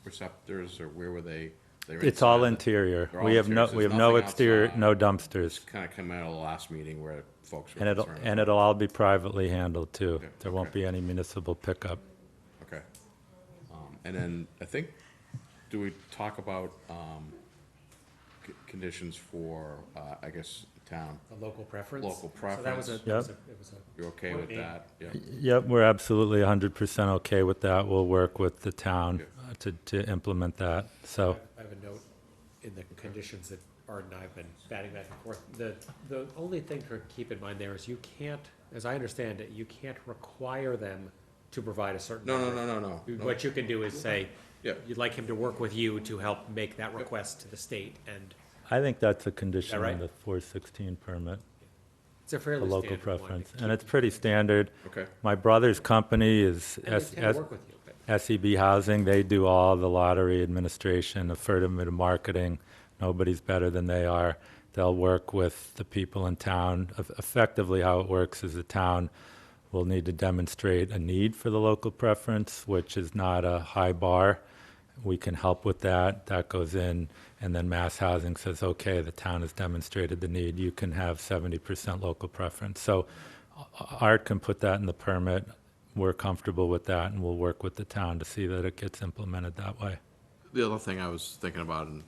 receptors, or where were they? They were It's all inside the- interior. They're all We have interior, so no there's nothing exterior, outside. no dumpsters. Kind of came out of the last meeting where folks were And concerned. it'll all be privately handled too. Okay, There won't okay. be any municipal pickup. Okay. And then, I think, do we talk about conditions for, I guess, town? A local preference? Local So that was preference. that was it was a. You're okay with Okay. that? Yeah. Yep, we're absolutely 100% okay with that. We'll work with the town to implement that, so. I have a note in the conditions that Art and I have been batting back and forth. The only thing to keep in mind there is you can't, as I understand it, you can't require them to provide a certain. No, number. no, no, no, no. What you can do is say, Yeah. You'd like him to work with you to help make that request to the state, and I think that's a condition right? on the 416 permit, it's a a fairly local standard one to preference. keep- And it's pretty standard. Okay. My brother's company is And they tend to work with you, but- SEB Housing. They do all the lottery administration, affirmative marketing. Nobody's better than they are. They'll work with the people in town. Effectively, how it works is the town will need to demonstrate a need for the local preference, which is not a high bar. We can help with that. That goes in, and then Mass Housing says, okay, the town has demonstrated the need. You can have 70% local preference. So Art can put that in the permit. We're comfortable with that, and we'll work with the town to see that it gets implemented that way. The other thing I was thinking about, and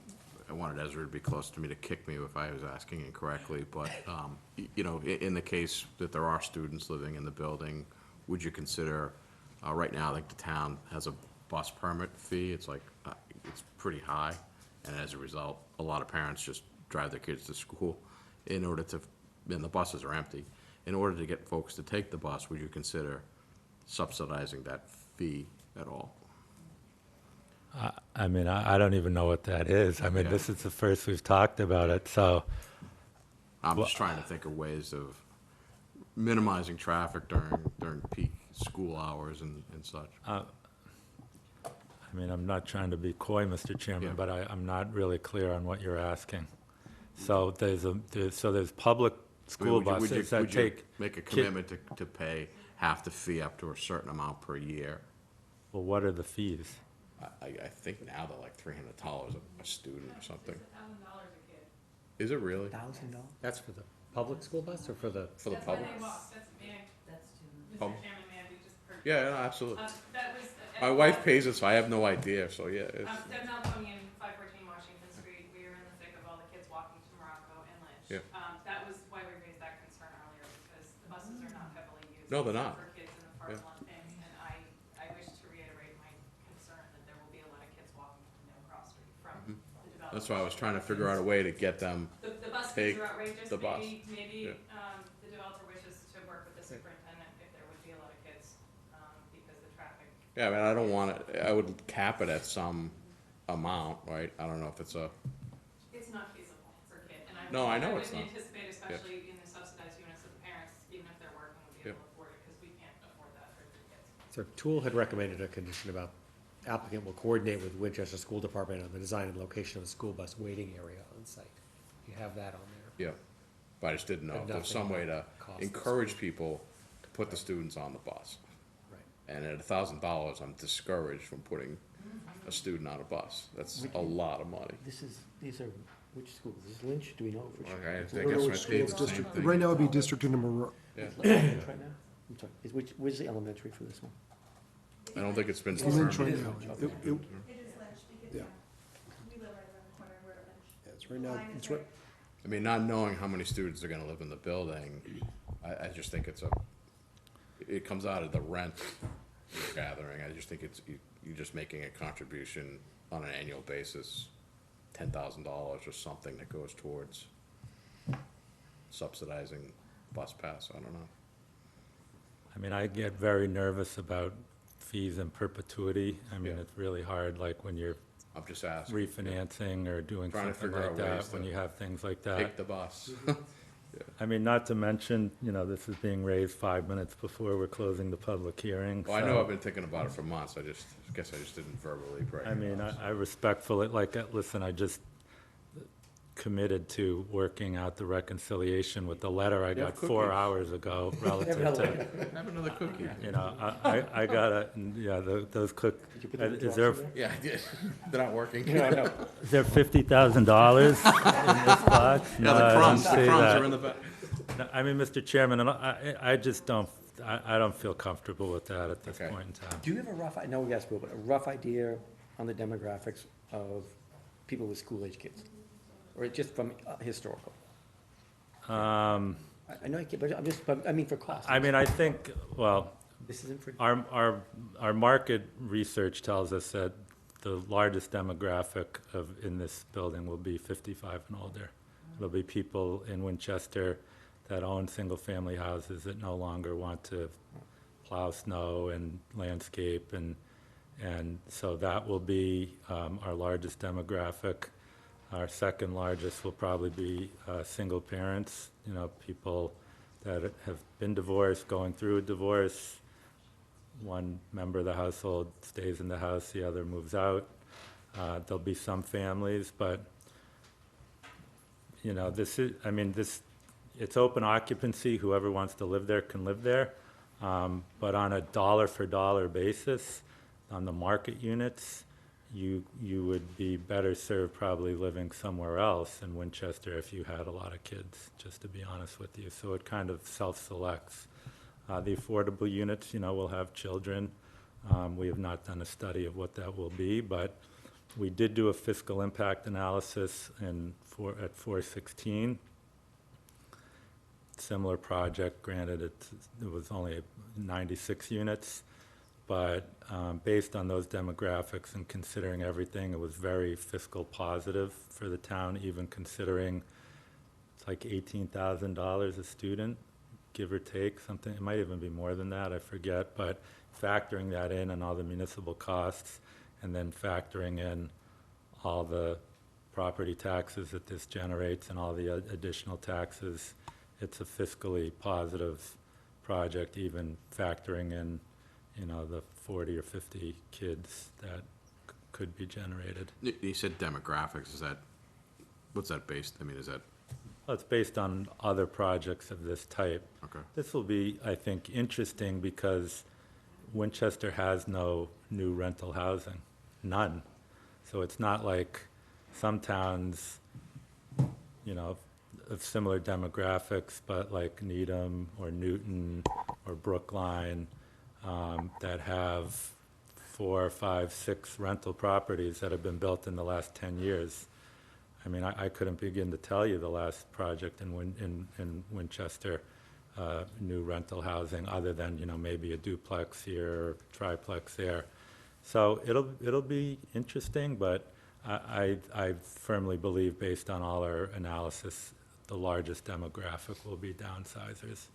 I wanted Ezra to be close to me to kick me if I was asking incorrectly, but, you know, in the case that there are students living in the building, would you consider, right now, I think the town has a bus permit fee, it's like, it's pretty high, and as a result, a lot of parents just drive their kids to school in order to, and the buses are empty. In order to get folks to take the bus, would you consider subsidizing that fee at all? I mean, I don't even know what that is. I mean, Yeah. this is the first we've talked about it, so. I'm just trying to think of ways of minimizing traffic during peak school hours and such. I mean, I'm not trying to be coy, Mr. Chairman, Yeah. but I'm not really clear on what you're asking. So there's public I mean, school would you- buses that would you take. make a kid- commitment to pay half the fee up to a certain amount per year? Well, what are the fees? I think now they're like $300 a student or something. $1,000 a kid. Is it really? $1,000? That's for the public school bus or for the? For the That's why public? they walk, that's, may I, Oh. Mr. Chairman, may I be just heard? Yeah, no, absolutely. That was. My wife pays it, so I have no idea, so yeah. it's- Deb Malconian, 514 Washington Street, we were in the thick of all the kids walking to Morocco and Lynch. Yeah. That was why we raised that concern earlier, because the buses are not heavily used. No, they're except not. For kids in the far flung things, and I wish to reiterate my concern that there will be a lot of kids walking from Cross Street from the development. That's why I was trying to figure out a way to get them, The bus take fees are outrageous, the bus. maybe, Yeah. the developer wishes to work with the superintendent if there would be a lot of kids, because the traffic. yeah, I mean, I don't want it, I would cap it at some amount, right? I don't know if it's a, It's not feasible for a kid, and I. No, I know it's would not. anticipate, especially in the subsidized units, that the parents, even if they're working, would be Yep. able to afford it, because we can't afford that for the kids. So Tool had recommended a condition about applicant will coordinate with Winchester School Department on the design and location of the school bus waiting area on site. You have that on there. yeah. But I just didn't know But if there's nothing some way to costs the encourage school. people to put the students on the bus. Right. And at $1,000, I'm discouraged from putting a student on a bus. That's a lot of money. These are, which schools? Is this Lynch? Do we know for sure? Okay, I Is guess it- know I which paid school the it's same district, thing. right now it'd be district number, Yeah. Lynch right now? I'm sorry, where's the elementary for this one? I don't think it's been it's Lynch right determined. now. Okay. It- It is Lynch, because, Yeah. we live right around the corner, we're at Lynch. yeah, it's right now, Mine is it's right, I mean, not knowing how many students are gonna live in the building, I just think it comes out of the rent you're gathering. I just think you're just making a contribution on an annual basis, $10,000 or something that goes towards subsidizing bus pass, I don't know. I mean, I get very nervous about fees in perpetuity. I mean, Yeah. it's really hard, like when you're I'm just asking. refinancing or doing Trying to something figure like out that, ways when to you have things like that. Take the bus. I mean, not to mention, you know, this is being raised 5 minutes before we're closing the public hearing. Well, I so- know I've been thinking about it for months, I guess I just didn't verbally break it. I mean, I respectfully, like, listen, I just committed to working out the reconciliation with the letter I got 4 cookies. hours ago relative to, Have another cookie. you know, I gotta, yeah, those cook, Did you put the is there, withdrawals in Yeah, I did. They're not working. there? No, no. is there $50,000 in this box? Yeah, No, I the didn't crumbs, see are in that. the back. No, I mean, Mr. Chairman, and I just don't, I don't feel comfortable with that at this Okay. point in time. Do you have a rough, I know we asked, but a rough idea on the demographics of people with school-age kids? Or just from historical? I know, but I'm just, but I mean for cost. I mean, I think, well, This isn't for, our market research tells us that the largest demographic in this building will be 55 and older. It'll be people in Winchester that own single-family houses that no longer want to plow snow and landscape and And so that will be our largest demographic. Our second largest will probably be single parents, people that have been divorced, going through a divorce. One member of the household stays in the house, the other moves out. There'll be some families, but, it's open occupancy. Whoever wants to live there can live there. But on a dollar-for-dollar basis, on the market units, you would be better served probably living somewhere else in Winchester if you had a lot of kids, just to be honest with you. So it kind of self-selects. The affordable units, will have children. We have not done a study of what that will be, but we did do a fiscal impact analysis at 416. Similar project, granted it was only 96 units, but based on those demographics and considering everything, it was very fiscal positive for the town, even considering it's like $18,000 a student, give or take, something. It might even be more than that, I forget, but factoring that in and all the municipal costs, and then factoring in all the property taxes that this generates and all the additional taxes, it's a fiscally positive project, even factoring in, the 40 or 50 kids that could be generated. You said demographics, what's that based, is that, Well, it's based on other projects of this type. okay. This will be, I think, interesting because Winchester has no new rental housing, none. So it's not like some towns, of similar demographics, but like Needham or Newton or Brookline, that have 4, 5, 6 rental properties that have been built in the last 10 years. I couldn't begin to tell you the last project in Winchester, new rental housing, other than, maybe a duplex here, or triplex there. So it'll be interesting, but I firmly believe, based on all our analysis, the largest demographic will be downsizers.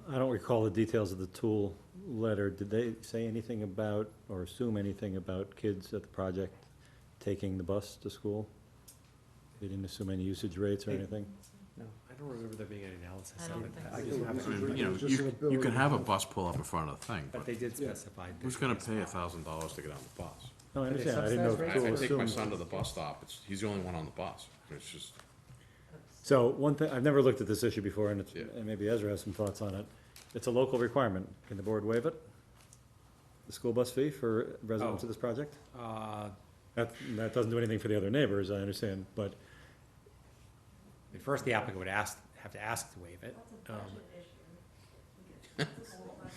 I don't recall the details of the tool letter. Did they say anything about, or assume anything about kids at the project taking the bus to school? They didn't assume any usage rates or anything? I don't remember there being any analysis I of don't it. think I so. just have it. You can have a bus pull up in front of the thing, But but they did specify. who's gonna pay $1,000 to get on the bus? No, I Are they understand. I didn't know if subsidized the I tool take my assumed. son to the bus stop, he's the only one on the bus. It's just, So one thing, I've never looked at this issue before, and Yeah. and maybe Ezra has some thoughts on it. It's a local requirement. Can the board waive it? The school bus fee for residents of this project? That doesn't do anything for the other neighbors, I understand, but First, the applicant would have to ask to waive it.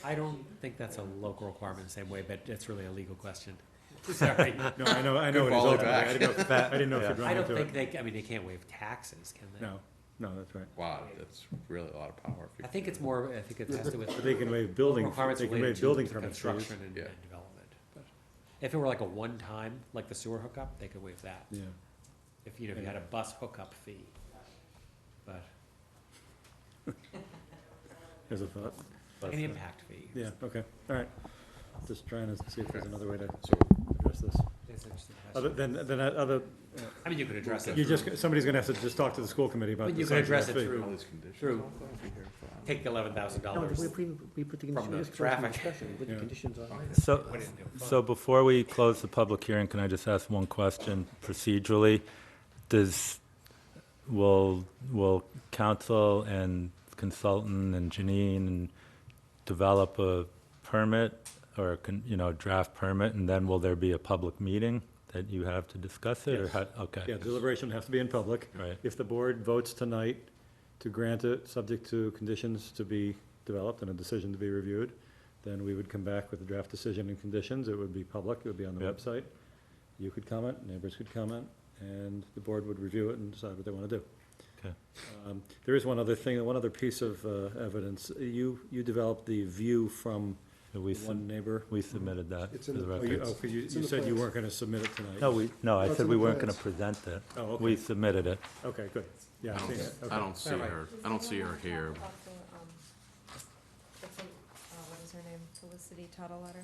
I don't think that's a local requirement the same way, but it's really a legal question. Sorry. no, I know it is follow open. back. I didn't know if you'd I run don't into think it. they can't waive taxes, can they? No, that's right. wow, that's really a lot of power. if you I think can it's do more, I think it has to do with. But they can waive building, requirements they can related waive to building to permit fees. construction and Yeah. development. But if it were like a one-time, like the sewer hookup, they could waive that. Yeah. If you had a bus hookup fee. But There's a thought. an impact fee. Yeah, okay, all right. Just trying to see if there's another way to So, address this. It's an interesting Other question. than other, I mean, you could address it. you somebody's gonna have to just talk to the school committee about But the you size could of that address it fee. through, all these conditions. through, take the $11,000. We put the From the conditions, traffic. discussion, put the Yeah. conditions on. So, Put it into a fund. so before we close the public hearing, can I just ask one question procedurally? Will council and consultant and Janine develop a permit or, draft permit, and then will there be a public meeting that you have to discuss it, or Yes. how, okay? Yeah, deliberation has to be in public. Right, If the board votes tonight to grant it, subject to conditions to be developed and a decision to be reviewed, then we would come back with a draft decision and conditions. It would be public, it would be on the Yep. website. You could comment, neighbors could comment, and the board would review it and decide what they want to do. okay. There is one other thing, one other piece of evidence. You developed the view from So we one neighbor. we submitted that It's for in the the- Oh, you, records. oh, 'cause you It's in the said you plans. weren't going to submit it tonight. No, I That's said in we the weren't gonna plans. present it. Oh, okay. We submitted it. Okay, good. Yeah, I I've don't, seen it. I don't see her, I don't see her here. What's her name? Felicity Tuttle letter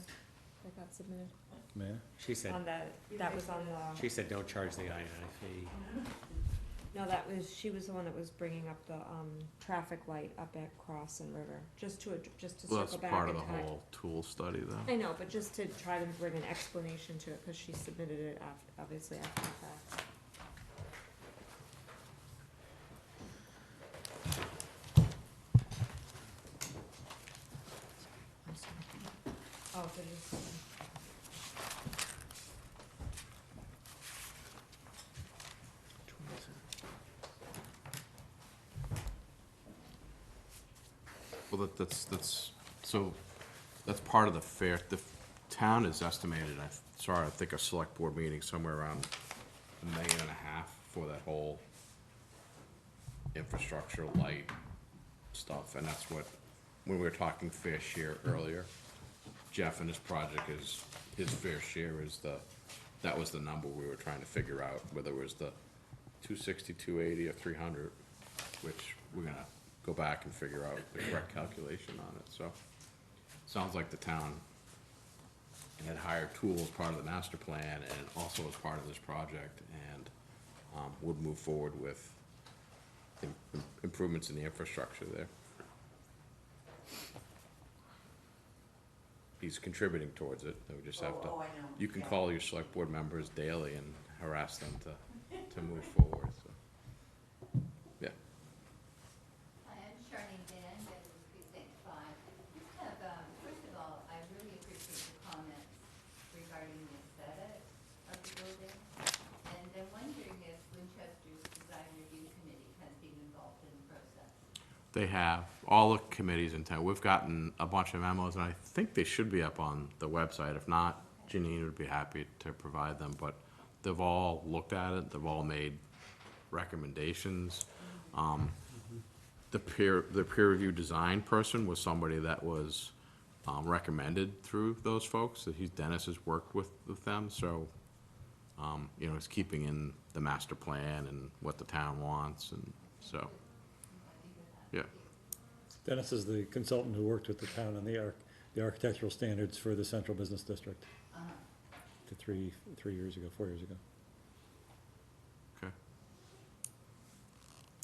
that got submitted. May I? She said, On that was on the, she said don't charge the I-9 fee. no, she was the one that was bringing up the, traffic light up at Cross and River, just to Well, that's circle back part of and the tie. whole tool study, though. I know, but just to try to bring an explanation to it, cause she submitted it obviously after the fact. I'm sorry. Oh, so just. Well, that's part of the fair, the town is estimated, I think a select board meeting somewhere around $1.5 million for that whole infrastructure, light stuff, and that's what, when we were talking fair share earlier, Jeff and his project is, his fair share is that was the number we were trying to figure out, whether it was the 260, 280, or 300, which we're gonna go back and figure out the correct calculation on it, so. Sounds like the town had hired tools as part of the master plan and also as part of this project, and would move forward with improvements in the infrastructure there. He's contributing towards it, we just have to, you can call your select board members daily and harass them to move forward, so. Yeah, Hi, I'm Charlene Dan, Veterans Precinct 5. Just have, first of all, I really appreciate the comments regarding the aesthetic of the building. And I'm wondering if Winchester's Design Review Committee has been involved in the process. they have, all the committees in town, we've gotten a bunch of memos, and I think they should be up on the website, if not, Janine would be happy to provide them, but they've all looked at it, they've all made recommendations. The peer review design person was somebody that was recommended through those folks, that Dennis has worked with them, so, you know, it's keeping in the master plan and what the town wants, and so, yeah. Dennis is the consultant who worked with the town on the architectural standards for the central business district. To 4 years ago. Okay,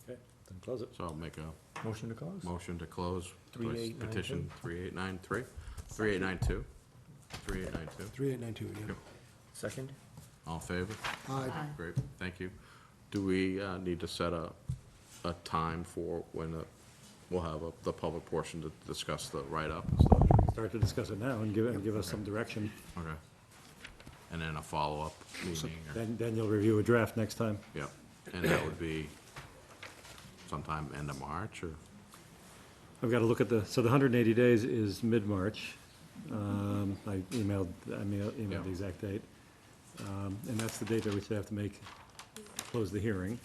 Okay, then close it. so I'll make a Motion to close? motion to close 3892. petition 3893, 3892, 3892. 3892, yeah. Yep. Second? All in favor? Aye. Great, thank you. Do we need to set a time for when we'll have the public portion to discuss the write-up and stuff? Start to discuss it now and give us some direction. Okay. And then a follow-up meeting, or, Then you'll review a draft next time. yeah, and that would be sometime end of March, or? I've got to look at so the 180 days is mid-March. I emailed Yeah. the exact date. And that's the date at which they have to close the hearing.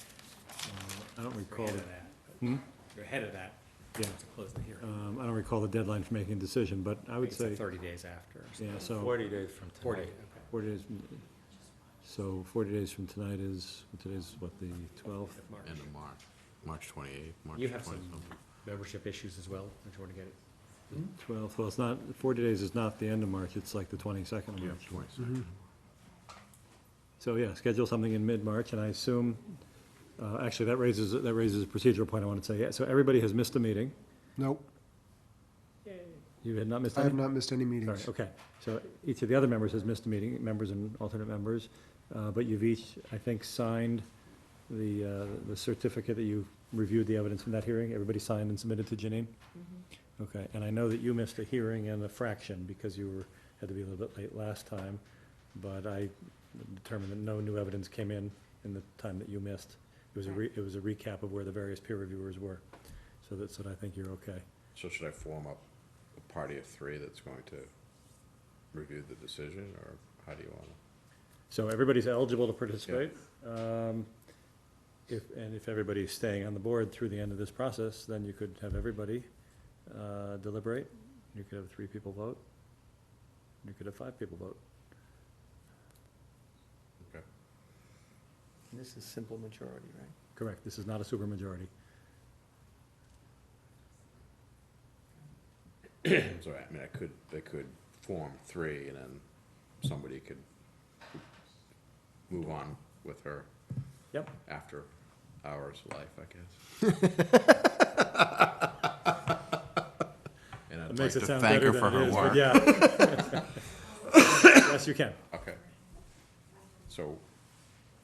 I don't You're recall, ahead of that. Hmm? You're ahead of that. Yeah. To close the hearing. I don't recall the deadline for making a decision, but I would It's like say, 30 days after. or yeah, something. so 40 days from 40, tonight. okay. 40 days, so 40 days from tonight is, today's what, the 12th? March. End of March, March 28th, March 20 You have some something. membership issues as well, don't you want to get it? 12th, well, it's not, 40 days is not the end of March, it's like the 22nd of Yeah, March. 22nd. So, yeah, schedule something in mid-March, and I assume, actually, that raises a procedural point I want to say. Yeah, so everybody has missed a meeting. Nope, You had not missed I any? have not missed any Sorry, meetings. okay. So each of the other members has missed a meeting, members and alternate members, but you've each, I think, signed the certificate that you reviewed the evidence from that hearing. Everybody signed and submitted to Janine? Okay, and I know that you missed a hearing and a fraction because you had to be a little bit late last time, but I determined that no new evidence came in the time that you missed. It was a recap of where the various peer reviewers were, so I think you're okay. So should I form up a party of 3 that's going to review the decision, or how do you want to? So everybody's eligible to participate. If everybody's staying on the board through the end of this process, then you could have everybody deliberate. You could have 3 people vote. You could have 5 people vote. Okay. This is simple majority, right? Correct, this is not a supermajority. So, I mean, they could form three, and then somebody could move on with her Yep. after hours life, I guess. And I'd It like makes to it sound thank better her for than it her is, but work. yeah. Yes, you can. Okay. So,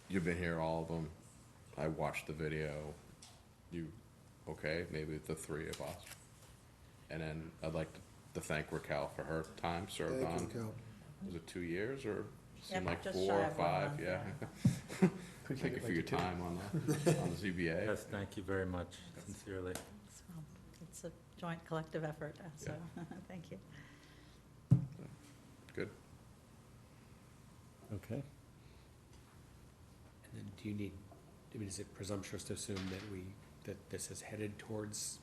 you've been here, all of them. I watched the video. You, okay, maybe the three of us. And then I'd like to thank Raquel for her time served Thank on. you, Cal. Was it 2 years, or seemed Yep, like just 4 shy or of 1 5? month, Yeah. Could Thank make you it for like your a two. time on the ZBA. Yes, thank you very much, sincerely. So it's a joint collective effort, so, thank you. Good. Okay. And then do you need, I mean, is it presumptuous to assume that this is headed towards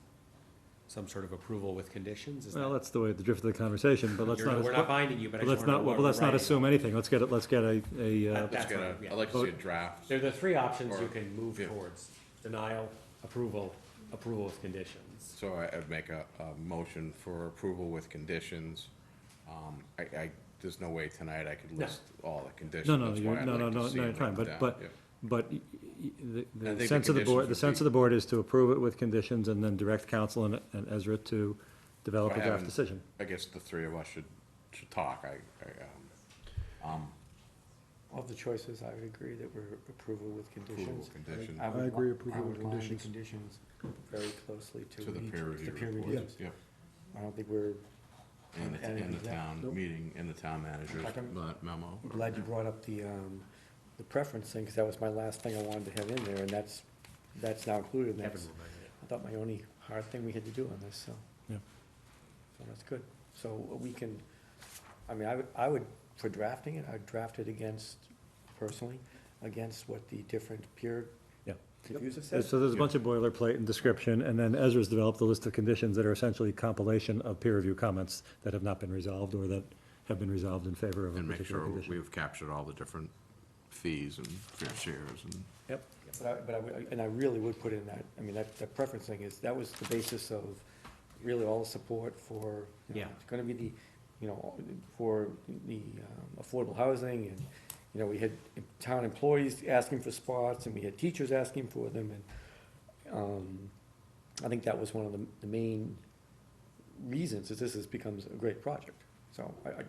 some sort of approval with conditions? Is Well, that- that's the way, the drift of the conversation, but let's You're- not. We're not binding you, but I But just let's want to know not, what well, we're let's not writing. assume anything. Let's get a, Let's That's get right, a, yeah. I'd like to see a draft. There are the three options you Or- can move yeah. towards: denial, approval, approval with conditions. So I'd make a motion for approval with conditions. There's no way tonight I could No. list all the conditions. No, no, That's you're, why I'd no, like no, to no, see no, them you're fine, written but, down, but, yeah. but I think the the sense of the board, conditions the would sense be- of the board is to approve it with conditions and then direct council and Ezra to develop I a draft haven't- decision. I guess the three of us should talk. Of the choices, I would agree that we're approval with conditions. Approval with conditions. I would I agree, li- approval with I would line the conditions. conditions very closely To the each- peer review the peer report. reviews. Yep. I don't think we're, And And the that- town nope. meeting, and the town manager's Second. memo. I'm glad you brought up the preference thing, because that was my last thing I wanted to have in there, and that's now included, and Kevin that's, reminded it. I thought my only hard thing we had to do on this, so. Yeah. So that's good. So we can, I mean, I would, for drafting it, I'd draft it against, personally, against what the different peer Yeah. reviews have So said. there's a bunch of boilerplate and description, and then Ezra's developed a list of conditions that are essentially compilation of peer review comments that have not been resolved or that have been resolved in favor of a And make particular sure condition. we've captured all the different fees and fair shares and. Yep, but I would, and I really would put in that, I mean, that preference thing is, that was the basis of really all the support for, you know, Yeah. it's gonna be the, you know, for the affordable housing, and, you know, we had town employees asking for spots, and we had teachers asking for them, and, I think that was one of the main reasons that this becomes a great project. So I'd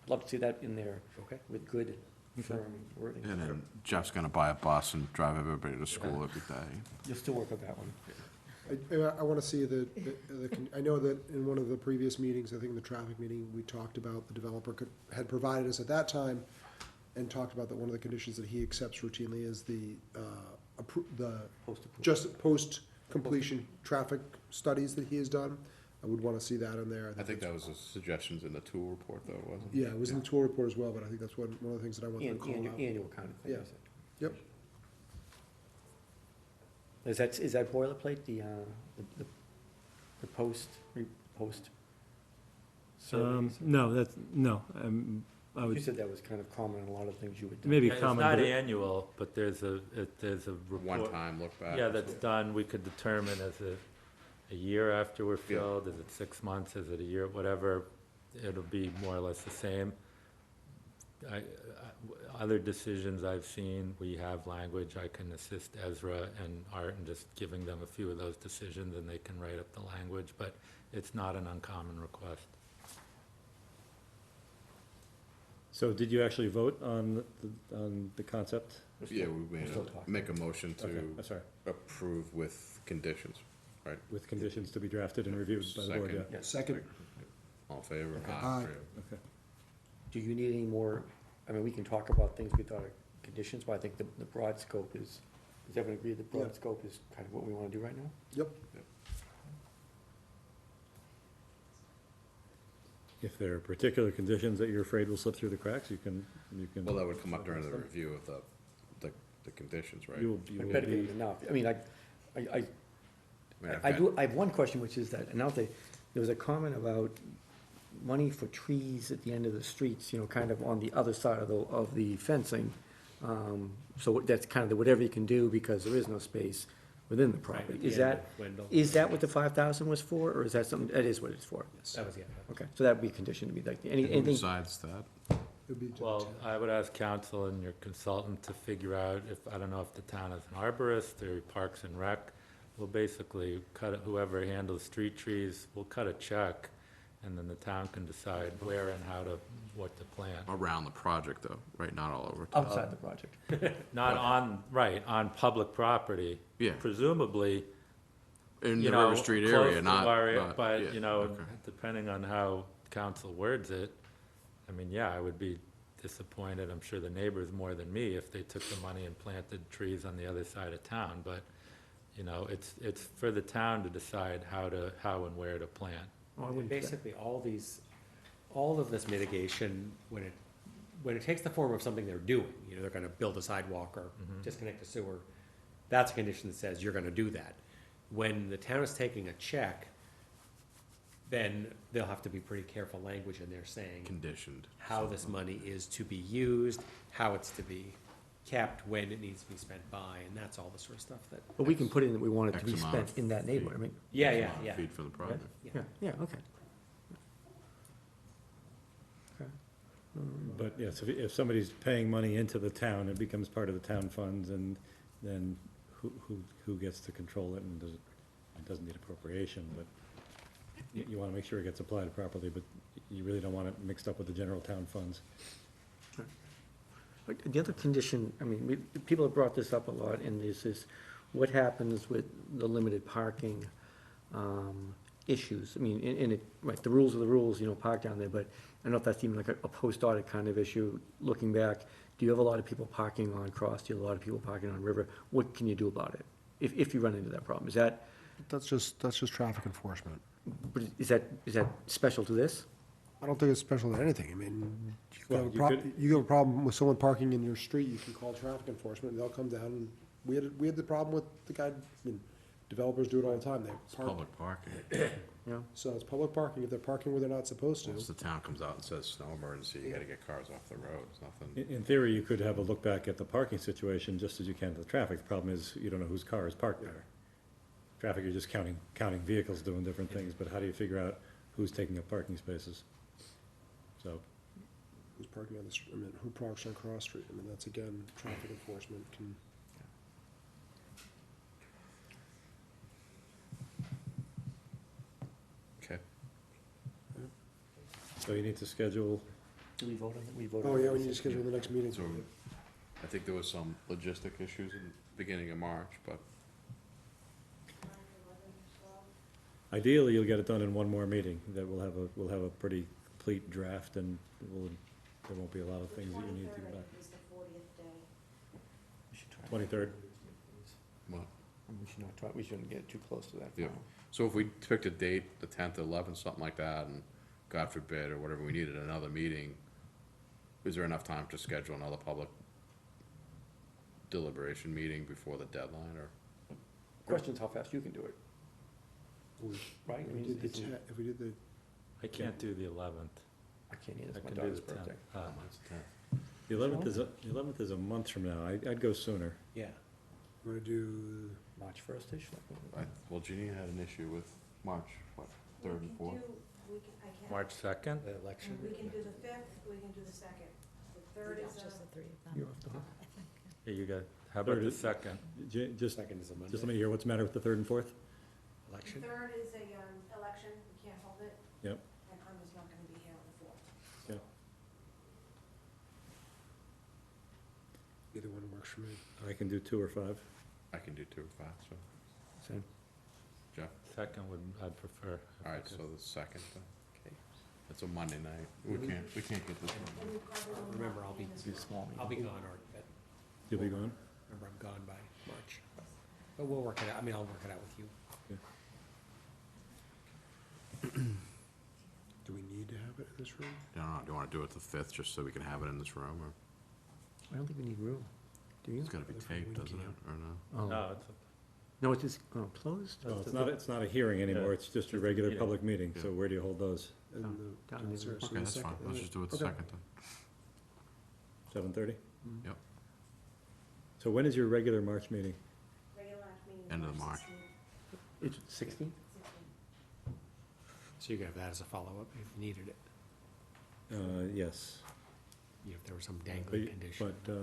love to see that in there Okay. with good, firm wording. And then Jeff's gonna buy a bus and drive everybody to school every day. You'll still work on that one. I want to see I know that in one of the previous meetings, I think in the traffic meeting, we talked about the developer had provided us at that time and talked about that one of the conditions that he accepts routinely is the Post-approval. just post-completion traffic studies that he has done. I would want to see that in there. I think that was the suggestions in the tool report, though, wasn't it? Yeah, it was in the tour report as well, but I think that's one of the things that I want to call out. Annual kind of thing, Yeah. is it? Yep. Is that boilerplate, the post surveys? No, that's, no, I You would, said that was kind of common in a lot of things you would do. maybe Yeah, it's common, not but it- annual, but there's a report. One-time look back. Yeah, that's done, we could determine as a year after we're Yeah. filled, is it 6 months, is it a year, whatever, it'll be more or less the same. Other decisions I've seen, we have language, I can assist Ezra and Art in just giving them a few of those decisions, and they can write up the language, but it's not an uncommon request. so did you actually vote on the concept? Yeah, we made still talking. make a motion Okay, to I'm sorry, approve with conditions, right? with conditions to be drafted and reviewed by the board, yeah. Second. Yes. Second, All in favor? Aye. Okay. Do you need any more, I mean, we can talk about things we thought are conditions, but I think the broad scope is, does everyone agree the broad Yeah. scope is kind of what we want to do right now? yep. If there are particular conditions that you're afraid will slip through the cracks, you can. Well, that would come up during the review of the conditions, right? You But will better be, than enough. I mean, I mean, I have one question, which is that, and now there was a comment about money for trees at the end of the streets, you know, kind of on the other side of the fencing. So that's kind of the whatever you can do, because there is no space. within the property. the Is end that, of Wendell. is that what the 5,000 was for, or is that something, that is what it's for? That was, yeah. Okay, so that would be a condition to be like, Who anything, decides that? It'd be to- Well, I would ask council and your consultant to figure out if, I don't know if the town has an arborist or Parks and Rec. We'll basically whoever handles street trees, we'll cut a check, and then the town can decide where and what to plant. Around the project though, right, not all over town. outside the project. Not on, right, on public property. Yeah. Presumably, In you the know, River Street close area, to not, area, yeah, but, you know, okay. depending on how council words it, I mean, yeah, I would be disappointed, I'm sure the neighbors more than me, if they took the money and planted trees on the other side of town, but, you know, it's for the town to decide how and where to plant. Oh, I wouldn't- Basically, all of this mitigation, when it takes the form of something they're doing, you know, they're gonna build a sidewalk or disconnect a sewer, that's a condition that says you're gonna do that. When the town is taking a check, then they'll have to be pretty careful language in there saying Conditioned. how this money is to be used, how it's to be kept, when it needs to be spent by, and that's all the sort of stuff that. But we can put in that we want it to be X amount spent of in that neighborhood, I mean, Yeah. Feed for the project. yeah, okay. But yes, if somebody's paying money into the town, it becomes part of the town funds, and then who gets to control it, and does it doesn't need appropriation, but you wanna make sure it gets applied properly, but you really don't want it mixed up with the general town funds. The other condition, I mean, people have brought this up a lot, and this is what happens with the limited parking issues. I mean, right, the rules are the rules, you know, park down there, but I don't know if that's even like a post-audit kind of issue, looking back. Do you have a lot of people parking on Cross? Do you have a lot of people parking on River? What can you do about it, if you run into that problem? Is that, That's just traffic enforcement. but is that special to this? I don't think it's special to anything. I mean, Well, you have a problem with someone parking in your street, you can call traffic enforcement, and they'll come down. And we had the problem with the guy, I mean, developers do it all the time. They It's park, public parking. so it's public parking. If they're parking where they're not supposed Once to. the town comes out and says snow emergency, you gotta get cars off the road, it's nothing. In theory, you could have a look back at the parking situation just as you can to the traffic. The problem is, you don't know whose car is parked there. Traffic, you're just counting vehicles doing different things, but how do you figure out who's taking up parking spaces? So, Who's parking on the, I mean, who parks on Cross Street? I mean, that's again, traffic enforcement can. Okay. so you need to schedule, Do we vote on it? We vote Oh, on it. yeah, we need to schedule the next meeting. So, I think there was some logistic issues in the beginning of March, but ideally, you'll get it done in one more meeting, that we'll have a pretty complete draft, and there won't be a lot of things that you need to go back. is the 40th day. We should try. 23rd? well, We should not try, we shouldn't get too close to that. Yeah. So if we picked a date, the 10th, 11th, something like that, and God forbid, or whatever, we needed another meeting, is there enough time to schedule another public deliberation meeting before the deadline, or? Question's how fast you can do it, right? I If we mean, did the, it's- if we did the, I can't do the 11th. I can't either, I it's my can do daughter's the 10th. birthday. The 11th is a month from now. I'd go sooner. Yeah, wanna do, March 1st-ish, Well, Jeannie had an issue with March, what, 3rd and 4th? March 2nd? The election. We can do the 5th, we can do the 2nd. The 3rd is You're off the hook. Yeah, you got, how about Third the is- 2nd? Just Second is a Monday. let me hear what's the matter with the 3rd and 4th? Election. 3rd is a, election, we can't hold it. Yep. And I'm just not gonna be here on the 4th. Yeah. either one works for me. I can do 2 or 5. I can do 2 or 5, so, Same. Jeff? 2nd I'd prefer. if I All right, could. so the 2nd, then. Okay. It's a Monday night. We can't get this one. Remember, I'll be Do a small meeting. I'll be gone, You'll be gone? remember, I'm gone by March. But we'll work it out, I mean, I'll work it out with you. Do we need to have it in this room? I don't know, do you wanna do it the 5th, just so we can have it in this room, or? I don't think we need room, do you? It's gotta be taped, doesn't it, or no? Oh, No, it's, no, it's just, closed? Well, it's not a hearing anymore, Yeah. it's just a regular Yeah. public meeting, so Yeah. where do you hold those? And Oh, the down in the downstairs, so Okay, the that's fine, second- let's just do it the Okay. 2nd then. 7:30? Yep. So when is your regular March meeting? Regular last meeting End of March. It's 16? So you could have that as a follow-up if you needed it, Yes. if there was some dangling condition. But,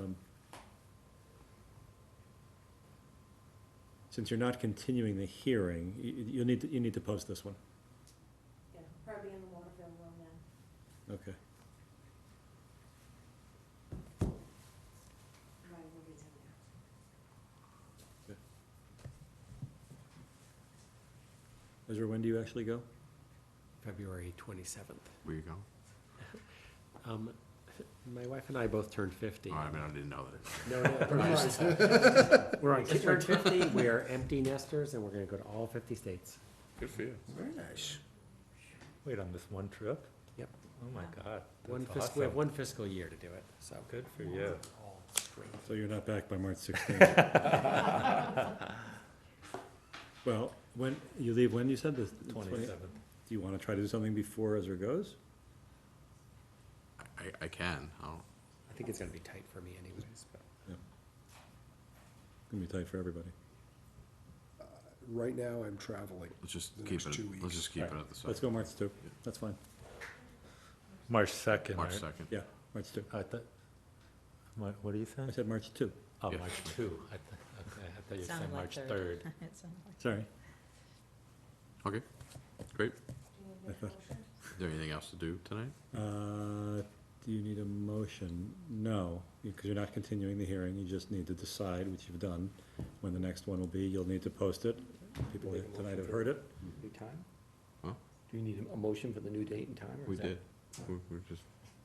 since you're not continuing the hearing, you need to post this one. Yeah, probably in the Waterville room then. Okay. Right, nobody's in there. Ezra, when do you actually go? February 27th. Where you go? My wife and I both turned 50. Oh, I mean, I didn't know that. No, We're on we just turned 50, we are empty nesters, and we're gonna go to all 50 states. Good for you. Very nice. Wait, on this one trip? Yep. Oh, my God. We That's have awesome. one fiscal year to do it, so. Good for you. All straight. So you're not back by March 16th? Well, when, you leave when, you said? The 27th. Do you want to try to do something before Ezra goes? I can. I'll, I think it's gonna be tight for me anyways, but. It's going to be tight for everybody. Right now, I'm traveling. let's just The keep next it, 2 let's weeks. just keep it at the Let's second. go March 2. That's fine. March 2nd, March right? 2nd. Yeah, March 2. I thought, what do you say? I said March 2. Oh, Yeah. March 2. Okay, I thought you said Sounded like March third. 3rd. Sorry. Okay, great. I thought- Is there anything else to do tonight? Do you need a motion? No, because you're not continuing the hearing. You just need to decide, which you've done, when the next one will be. You'll need to post it. People Make a tonight motion have for- heard it. New time? Huh? Do you need a motion for the new date and time? or We is that- did. We're just,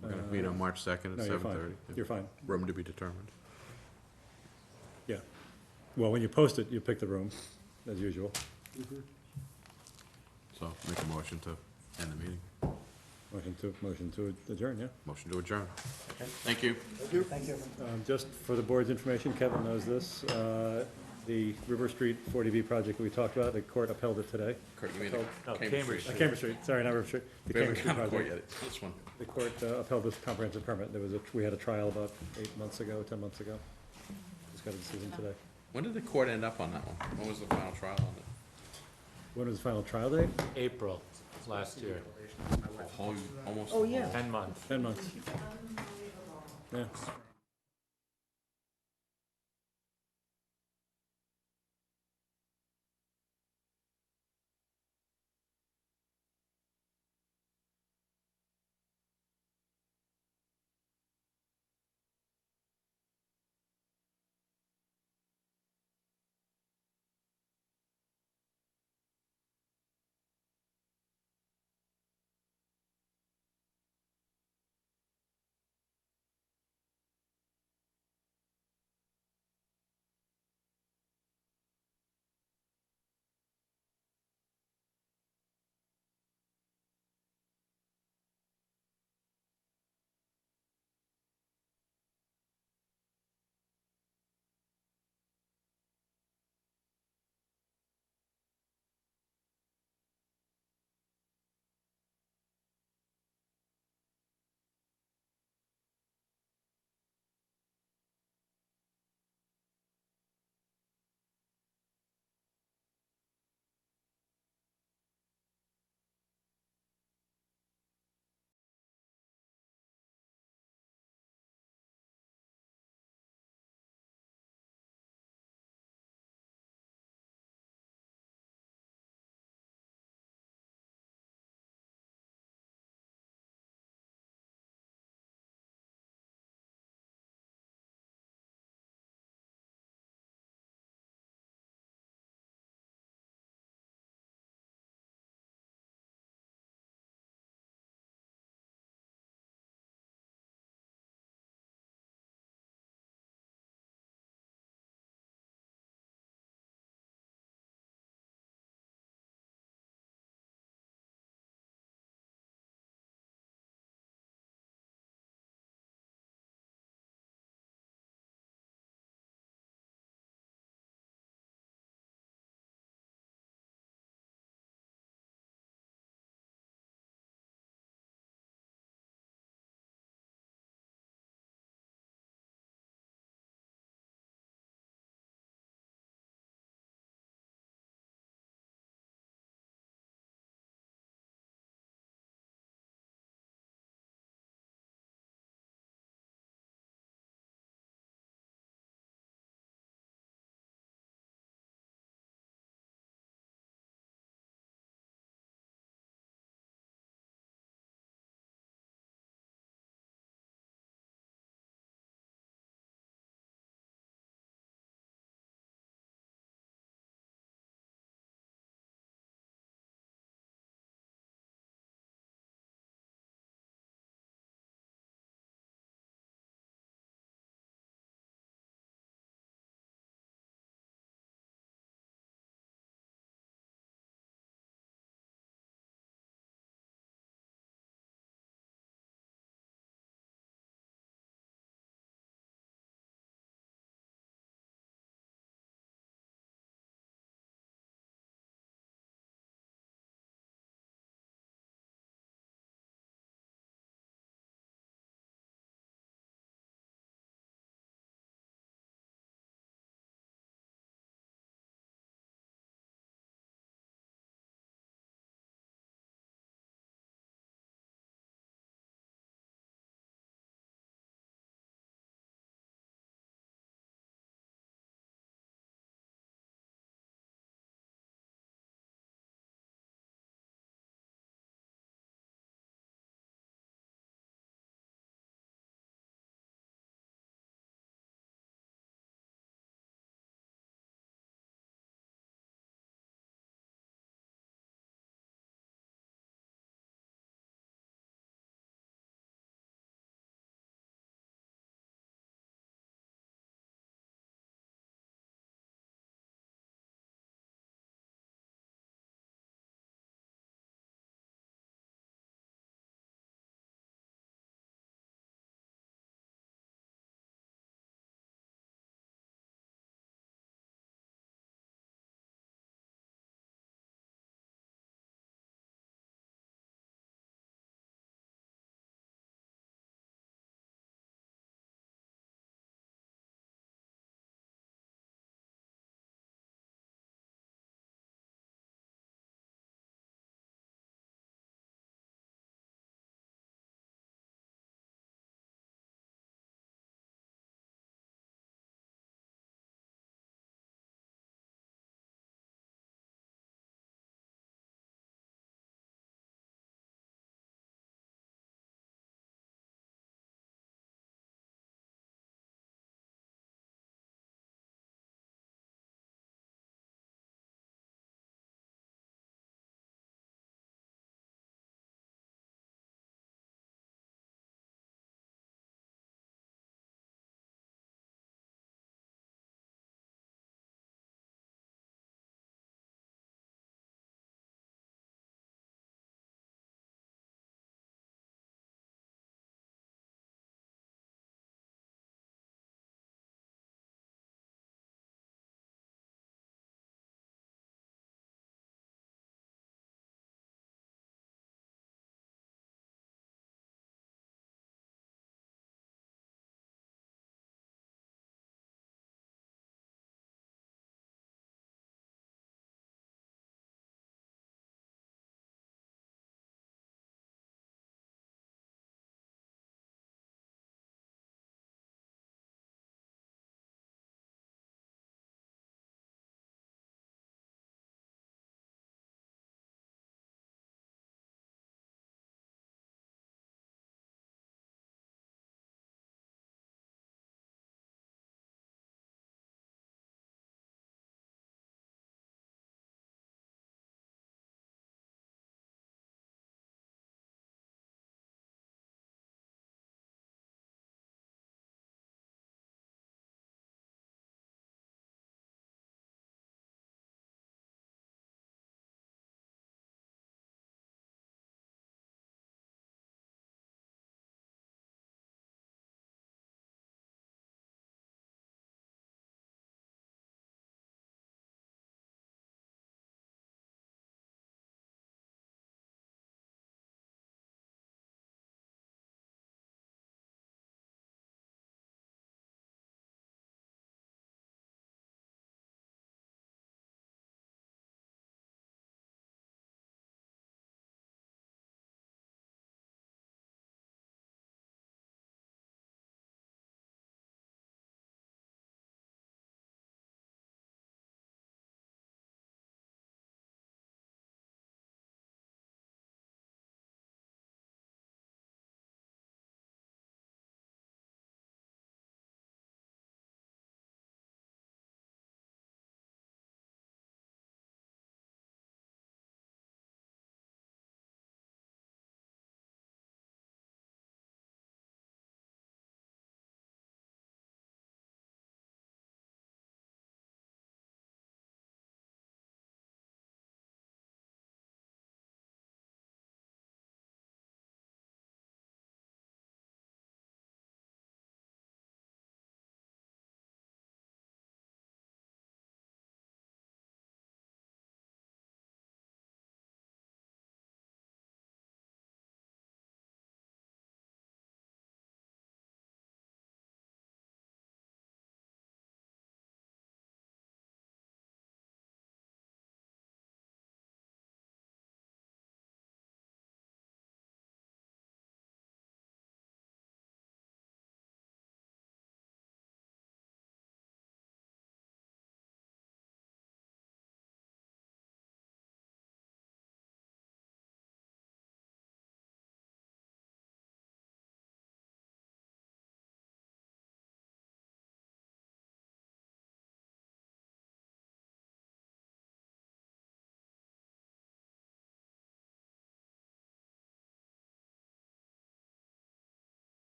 we're gonna meet on March 2nd No, at you're fine. 7:30. You're fine. Room to be determined. Yeah. Well, when you post it, you pick the room, as usual. So make a motion to end the meeting. Motion to adjourn, yeah. Motion to adjourn. Thank you. Thank you. Just for the board's information, Kevin knows this, the River Street 40B project that we talked about, the court upheld it today. Kurt, you mean No, Cambridge Cambridge Street. Cambridge Street, sorry, not River Street. The We haven't Cambridge Street come to court project. yet. This one. The court upheld this comprehensive permit. We had a trial about 8 months ago, 10 months ago. Just got a decision today. When did the court end up on that one? When was the final trial on it? When was the final trial date? April last year, Almost. Oh, yeah. 10 months. 10 months. Yeah.